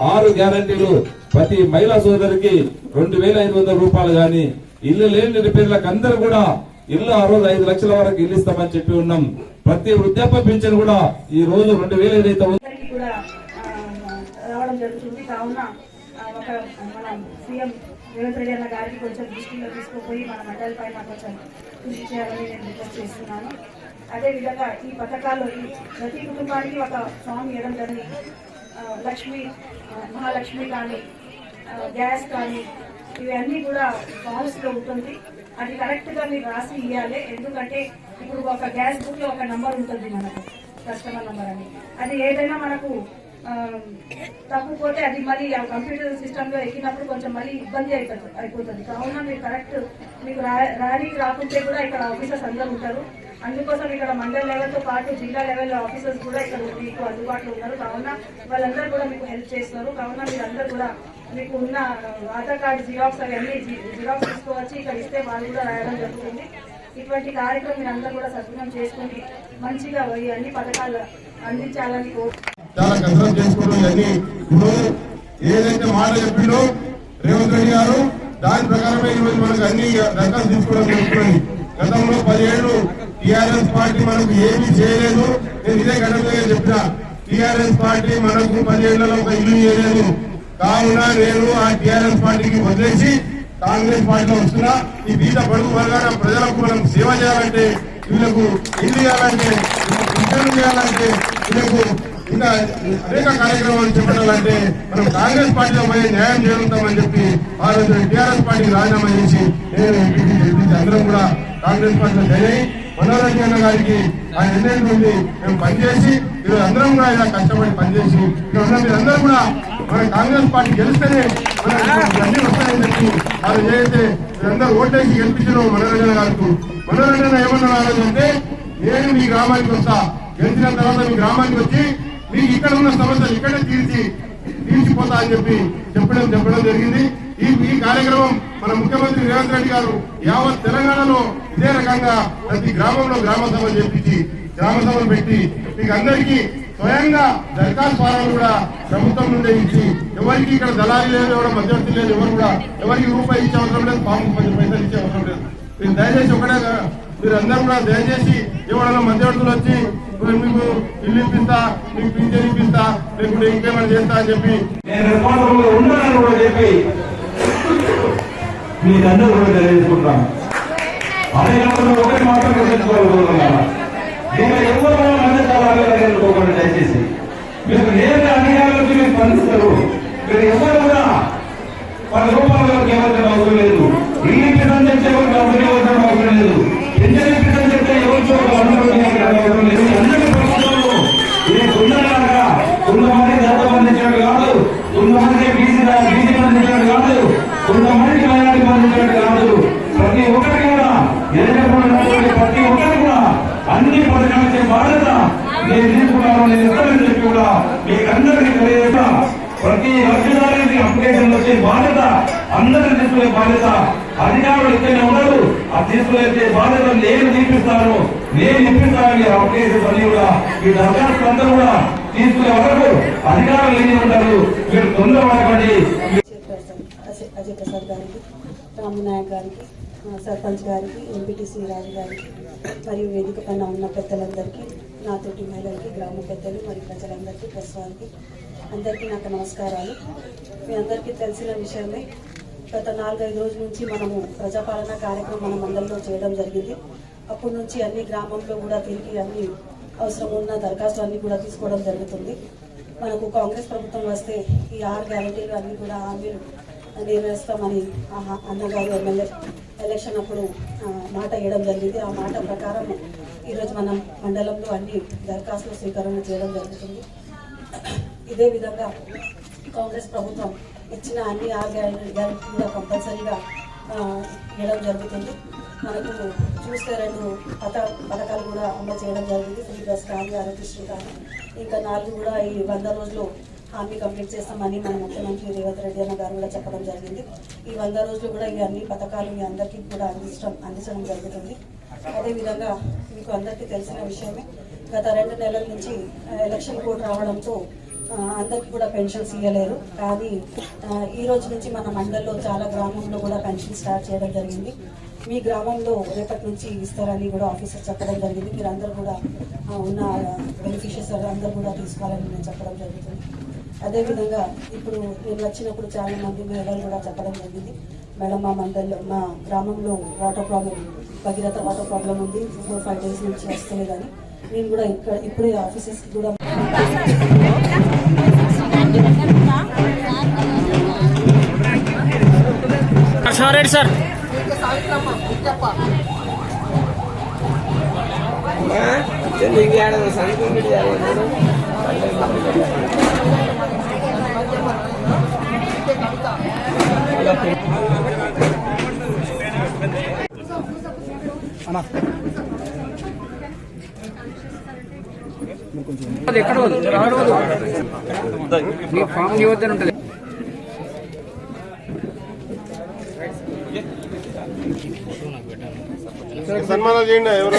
6 గ్యారంటీలు ప్రతి మహిళా సోదరికి 2500 రూపాయలు గాని, ఇల్లు లేని నిరుపేదలకు అందరూ కూడా ఇల్లు ఆ రోజు 5 లక్షల వరకు ఇల్లు ఇస్తామని చెప్పి ఉన్నాం. ప్రతి వృద్ధాప్య పింఛన్ కూడా ఈ రోజు 2000 ఏదైతే కూడా రావడం జరుగుతుంది. కావున ఒక మన సీఎం రేవంత్ రెడ్డి అన్న గారికి కొంచెం దృష్టిలో తీసుకుపోయి మన మండలి పైన కొంచెం కృషి చేయాలని నేను రిక్వెస్ట్ చేస్తున్నాను. అదేవిధంగా ఈ పథకాల్లో ప్రతి కుటుంబానికి ఒక స్వామి ఇవ్వడం జరిగింది. లక్ష్మి మహాలక్ష్మి కానీ, గ్యాస్ కానీ, ఇవన్నీ కూడా ఫామ్స్ లో ఉంటుంది. అది కరెక్ట్ గా మీరు రాసి ఇవ్వాలి. ఎందుకంటే ఇప్పుడు ఒక గ్యాస్ బుక్ లో ఒక నంబర్ ఉంటుంది మనకు, కస్టమర్ నంబర్ అని. అది ఏదైనా మనకు తప్పుపోతే అది మళ్ళీ కంప్యూటర్ సిస్టమ్ లో ఎక్కినప్పుడు కొంచెం మళ్ళీ ఇబ్బంది అయిపోతుంది. కావున మీరు కరెక్ట్ మీకు రాకుంటే కూడా ఇక్కడ ఆఫీసర్స్ అందరూ ఉంటారు. అందుకోసం ఇక్కడ మండల లెవెల్తో పాటు జిల్లా లెవెల్లో ఆఫీసర్స్ కూడా ఇక్కడ మీకు అందుబాటులో ఉన్నారు. కావున వాళ్ళందరూ కూడా మీకు హెల్ప్ చేస్తారు. కావున మీరందరూ కూడా మీకు ఉన్న ఆధార్ కార్డు జిరాక్స్ అవన్నీ జిరాక్స్ తీసుకోవచ్చి ఇక్కడ ఇస్తే వాళ్ళు కూడా రాయడం జరుగుతుంది. ఇటువంటి కార్యక్రమం మీరు అందరూ కూడా సద్వినియోగం చేసుకుని మంచిగా ఈ అన్ని పథకాలు అందించాలని చాలా కష్టం చేసుకోవడం ఇవన్నీ ఇప్పుడు ఏదైతే మాట చెప్పిండో రేవంత్ రెడ్డి గారు దాని ప్రకారమే ఈరోజు మనకు అన్ని రకాలు తీసుకోవడం జరుగుతుంది. గతంలో 10 ఏళ్లు టీఆర్ఎస్ పార్టీ మనకు ఏమీ చేయలేదు. నేను ఇదే గతంలో చెప్పిన టీఆర్ఎస్ పార్టీ మనకు 10 ఏళ్లలో ఒక ఇల్లు చేయలేదు. కావున నేను ఆ టీఆర్ఎస్ పార్టీకి వదిలేసి కాంగ్రెస్ పార్టీలో వస్తున్నా. ఈ బీద బడుగు వర్గాల ప్రజలకు మనం సేవ చేయాలంటే, వీళ్ళకు ఇల్లు చేయాలంటే, పింఛన్లు చేయాలంటే, వీళ్ళకు ఇంకా అనేక కార్యక్రమాలు చేపట్టాలంటే మనం కాంగ్రెస్ పార్టీలో పోయి న్యాయం చేయగలుగుతామని చెప్పి ఆ రోజు టీఆర్ఎస్ పార్టీకి రాజీనామా చేసి నేను అందరం కూడా కాంగ్రెస్ పార్టీలో జాయిన్ అయ్యి మనోరంజన్ అన్న గారికి ఆయన ఎన్నెండు ఉంది మేము పనిచేసి మీరు అందరం కూడా ఇలా కష్టపడి పనిచేసి ఇక్కడ ఉన్న మీరందరూ కూడా మన కాంగ్రెస్ పార్టీ గెలిస్తేనే మనకి అన్ని వస్తాయని చెప్పి వాళ్ళు ఏదైతే మీరందరూ ఓటేసి గెలిపించడం మనోరంజన గారికి మనోరంజన ఏమన్నారు అంటే నేను మీ గ్రామానికి వస్తా, గెలిచిన తర్వాత మీ గ్రామానికి వచ్చి మీకు ఇక్కడ ఉన్న సమస్యలు ఇక్కడే తీర్చిపోతా అని చెప్పి చెప్పడం జరిగింది. ఈ కార్యక్రమం మన ముఖ్యమంత్రి రేవంత్ రెడ్డి గారు యావత్ తెలంగాణలో ఇదే రకంగా ప్రతి గ్రామంలో గ్రామ సభలు చేపించి గ్రామ సభలు పెట్టి మీకు అందరికీ స్వయంగా దరఖాస్తు ఫారాలు కూడా ప్రభుత్వం నుండి ఇచ్చి ఎవరికి ఇక్కడ దళారీ లేదు, ఎవరు మధ్యవర్తి లేదు, ఎవరు కూడా ఎవరికి రూపాయి ఇచ్చే అవసరం లేదు, పాము 10 పైసలు ఇచ్చే అవసరం లేదు. మీరు దయచేసి ఒకటే మీరు అందరూ కూడా దయచేసి ఎవరైనా మధ్యవర్తులు వచ్చి మీకు ఇల్లు ఇప్పిస్తా, మీకు పింఛన్ ఇప్పిస్తా, లేకుంటే ఇంకేమైనా చేస్తా అని చెప్పి నేను రెస్పాన్సిబుల్ గా ఉండాలని కూడా చెప్పి మీకందరూ కూడా తెలియజేసుకుంటాను. అదే కాకుండా ఒకటి మాత్రం గుర్తుంచుకోవాలనుకుంటున్నాను, నేను ఎవరు అనుకోకండి. దయచేసి మీరు నేరుగా అధికారులకి మీరు స్పందిస్తారు. మీరు ఎవరు కూడా 10 రూపాయల వరకు ఎవరికి అవసరం లేదు, ఇల్లు ఇప్పిద్దని చెప్తే ఎవరికి అవసరం లేదు, పింఛన్ ఇప్పిద్దని చెప్తే ఎవరికి అవసరం లేదు. అందరి ప్రభుత్వంలో ఇది కొందరులాగా కొంతమంది దళితులు అందించినట్టు కాదు, కొంతమంది బీసీలు అందించినట్టు కాదు, కొంతమందికి మైనారిటీ అందించినట్టు కాదు. ప్రతి ఒక్కరికి కూడా ఎదుర్కొన్నటువంటి ప్రతి ఒక్కరికి కూడా అన్ని పథకాలే బాధ్యత నేను తీసుకున్నాను, నేను ఇస్తానని చెప్పి కూడా మీకు అందరికీ తెలియజేస్తా. ప్రతి లబ్ధిదారునికి అప్లికేషన్ వచ్చే బాధ్యత అందరినీ తీసుకునే బాధ్యత అధికారులు ఇక్కడనే ఉండరు. ఆ తీసుకునే బాధ్యత నేను తీపిస్తాను, నేను ఇప్పిస్తానని అప్లికేషన్ అన్ని కూడా ఈ దరఖాస్తు అందరూ కూడా తీసుకునే వరకు అధికారులు ఏమి ఉంటారు. మీరు తొందరపడకండి. అజయ్ ప్రసాద్ గారికి, రామనాయక్ గారికి, సర్పంచ్ గారికి, ఎంపీటీసీ రాజు గారికి మరియు వేదిక పైన ఉన్న పెద్దలందరికీ, నాతోటి మహిళలకి, గ్రామ పెద్దలు మరియు ప్రజలందరికీ, ప్రెస్ వారికి అందరికీ నాకు నమస్కారాలు. మీ అందరికీ తెలిసిన విషయమే, గత 4-5 రోజుల నుంచి మనము ప్రజాపాలన కార్యక్రమం మన మండలంలో చేయడం జరిగింది. అప్పటి నుంచి అన్ని గ్రామంలో కూడా తిరిగి అన్ని అవసరం ఉన్న దరఖాస్తులు అన్నీ కూడా తీసుకోవడం జరుగుతుంది. మనకు కాంగ్రెస్ ప్రభుత్వం వస్తే ఈ 6 గ్యారెంటీలు అన్నీ కూడా హామీలు నెరవేరుస్తామని అన్నగారు ఎమ్మెల్యే ఎలక్షన్ అప్పుడు మాట వేయడం జరిగింది. ఆ మాట ప్రకారం ఈరోజు మనం మండలంలో అన్ని దరఖాస్తులు స్వీకరణ చేయడం జరుగుతుంది. ఇదే విధంగా కాంగ్రెస్ ప్రభుత్వం ఇచ్చిన అన్ని 6 గ్యారెంటీ కూడా కంపల్సరీగా ఇవ్వడం జరుగుతుంది. మనకు చూస్తే 2 పథకాలు కూడా అమలు చేయడం జరిగింది. ఫ్రీ బస్ కానీ, ఆరోగ్యశ్రీ కానీ, ఇంకా 4 కూడా ఈ 100 రోజులు హామీ కంప్లీట్ చేస్తామని మన ముఖ్యమంత్రి రేవంత్ రెడ్డి అన్న గారు కూడా చెప్పడం జరిగింది. ఈ 100 రోజులు కూడా ఈ అన్ని పథకాలు మీ అందరికీ కూడా అందించడం జరుగుతుంది. అదేవిధంగా మీకు అందరికీ తెలిసిన విషయమే, గత 2 నెలల నుంచి ఎలక్షన్ కోడ్ రావడంతో అందరికీ కూడా పెన్షన్స్ ఇవ్వలేరు. కానీ ఈ రోజు నుంచి మన మండలంలో చాలా గ్రామంలో కూడా పెన్షన్ స్టార్ట్ చేయడం జరిగింది. మీ గ్రామంలో రేపటి నుంచి ఇస్తారని కూడా ఆఫీసర్ చెప్పడం జరిగింది. మీరు అందరూ కూడా ఉన్న బెనిఫిషియర్స్ అందరూ కూడా తీసుకోవాలని నేను చెప్పడం జరుగుతుంది. అదేవిధంగా ఇప్పుడు నేను వచ్చినప్పుడు చాలా మంది మహిళలు కూడా చెప్పడం జరిగింది, మేడం మా మండలంలో మా గ్రామంలో water problem, Bhagiratha water problem ఉంది, 4-5 డేస్ నుంచి వస్తలేదని. నేను కూడా ఇప్పుడే ఆఫీసర్స్కి కూడా సార్ ఎక్కడ ఫామ్ నీ వద్ద ఉంటుంది. సన్మానం చేయండి. ఎవరు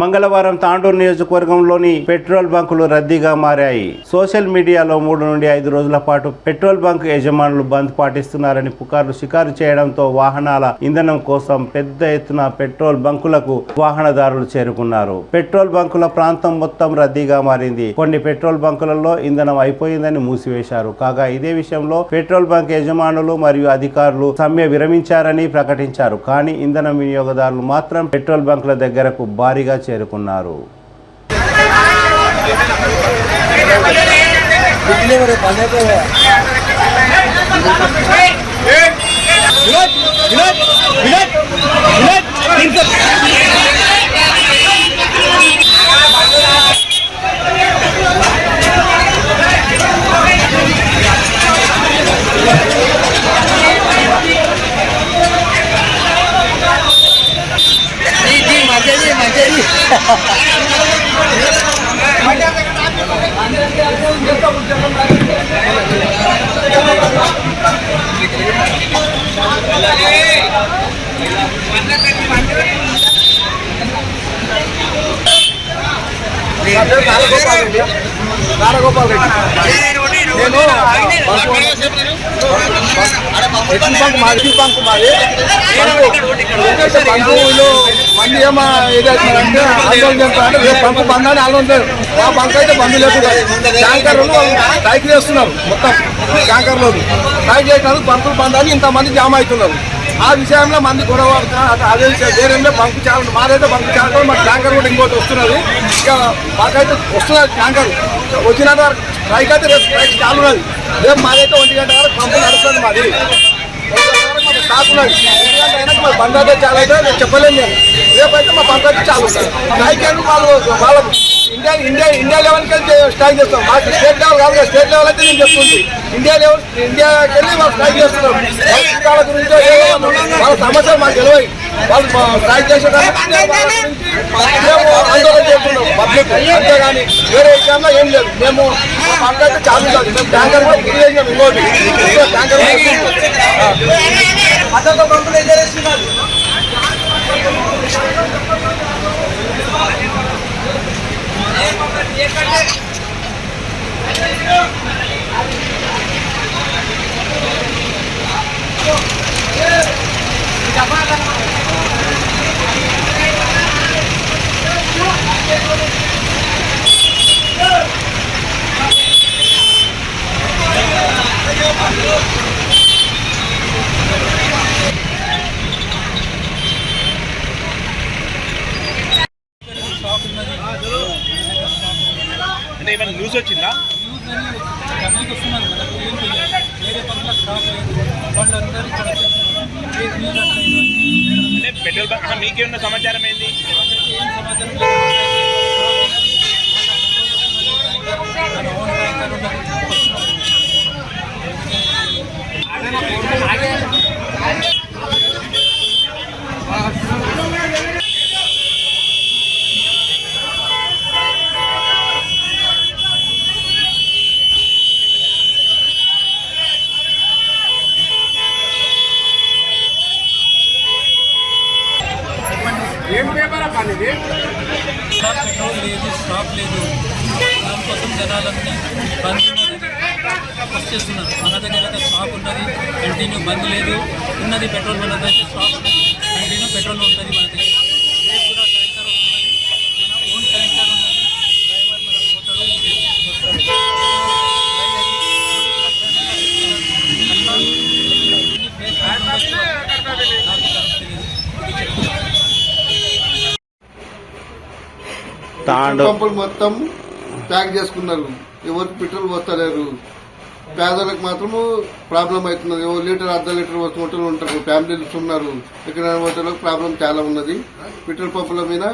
మంగళవారం తాండూరు నియోజకవర్గంలోని పెట్రోల్ బంకులు రద్దీగా మారాయి. సోషల్ మీడియాలో 3 నుండి 5 రోజుల పాటు పెట్రోల్ బంక్ యజమానులు బంద్ పాటిస్తున్నారని పుకార్లు షికారు చేయడంతో వాహనాల ఇంధనం కోసం పెద్ద ఎత్తున పెట్రోల్ బంకులకు వాహనదారులు చేరుకున్నారు. పెట్రోల్ బంకుల ప్రాంతం మొత్తం రద్దీగా మారింది. కొన్ని పెట్రోల్ బంకులలో ఇంధనం అయిపోయిందని మూసివేశారు. కాగా ఇదే విషయంలో పెట్రోల్ బంక్ యజమానులు మరియు అధికారులు సమ్మె విరమించారని ప్రకటించారు. కానీ ఇంధనం వినియోగదారులు మాత్రం పెట్రోల్ బంకుల దగ్గరకు భారీగా చేరుకున్నారు. రారగోపాల్ రెడ్డి నేను మాది బంకులు మంది ఏమో ఏదైతున్నారంటే ఆందోళన చేస్తారంటే రేపు బంకు బంద్ అని ఆలోచన ఆ బంక్ అయితే బంద్ లేకుండా ట్యాంకర్లు స్ట్రైక్ చేస్తున్నారు మొత్తం ట్యాంకర్లు స్ట్రైక్ చేయడానికి బంకులు బంద్ అని ఇంతమంది జామ్ అవుతున్నారు. ఆ విషయంలో మంది గొడవ అదే వేరే బంకు చాలా మాదైతే బంకు చాలా మా ట్యాంకర్ కూడా ఇంకోటి వస్తున్నది. ఇక మాకైతే వస్తున్నది ట్యాంకర్ వచ్చిన స్ట్రైక్ అయితే రేపు స్ట్రైక్ చాలు ఉన్నది. రేపు మాదైతే 1 గంట వరకు పంపు నడుస్తుంది. మాది స్టాక్ ఉన్నది. 1 గంట అయినా మా బంద్ అయితే చాలా అయితే నేను చెప్పలేను. నేను రేపైతే మా పంపు అయితే చాలు ఉంటుంది. స్ట్రైక్ అని వాళ్ళ ఇండియా లెవెల్కి వెళ్ళి స్ట్రైక్ చేస్తాం. మాకు స్టేట్ లెవెల్ కాదు, స్టేట్ లెవెల్ అయితే నేను చెప్తుంది. ఇండియాకి వెళ్ళి వాళ్ళు స్ట్రైక్ చేస్తున్నారు. వాళ్ళ గురించి వాళ్ళ సమస్యలు మాకు తెలియదు. వాళ్ళు స్ట్రైక్ చేసేదానికి ఆందోళన చేస్తున్నాం పబ్లిక్, అంతేగాని వేరే విషయంలో ఏం లేదు. మేము పంట అయితే చాలు కాదు. మేము ట్యాంకర్ కూడా ఫుల్ చేసినాం. ఇంకోటి ట్యాంకర్ అతనితో పంపులు ఏం చేస్తున్నారు. అంటే ఏమైనా న్యూస్ వచ్చిందా? అంటే పెట్రోల్ బంక్ మీకేమన్నా సమాచారం ఏంది? ఏం పేపర్ అనేది? పెట్రోల్ లేదు, స్టాక్ లేదు. దానికోసం జనాలన్నీ బంద్ వచ్చేస్తున్నారు. మన దగ్గర అయితే స్టాక్ ఉన్నది, కంటిన్యూ బంద్ లేదు. ఉన్నది పెట్రోల్ మన దగ్గర స్టాక్ ఉన్నది, కంటిన్యూ పెట్రోల్ ఉంటుంది మన దగ్గర. రేపు కూడా ట్యాంకర్ వస్తున్నది, మన ఓన్ ట్యాంకర్ ఉన్నది. డ్రైవర్ మన పోతాడు, పంపులు మొత్తం ప్యాక్ చేసుకున్నారు. ఎవరికి పెట్రోల్ వస్తలేరు. పేదలకు మాత్రము ప్రాబ్లం అవుతున్నది. ఓ లీటర్ అర్ధ లీటర్ వస్తుంటారు ఉంటారు. ఫ్యామిలీస్ ఉన్నారు. ఇక్కడ హోటళ్ళకు ప్రాబ్లం చాలా ఉన్నది. పెట్రోల్ పంపుల మీద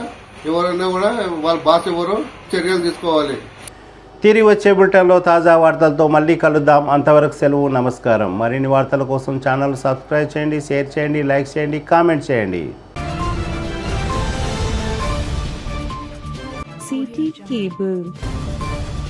ఎవరైనా కూడా వాళ్ళ బాస్ ఎవరో చర్యలు తీసుకోవాలి. తిరిగి వచ్చే బులెటిన్లో తాజా వార్తలతో మళ్ళీ కలుద్దాం. అంతవరకు సెలవు, నమస్కారం. మరిన్ని వార్తల కోసం ఛానల్ సబ్స్క్రైబ్ చేయండి, షేర్ చేయండి, లైక్ చేయండి, కామెంట్ చేయండి. CT Cable.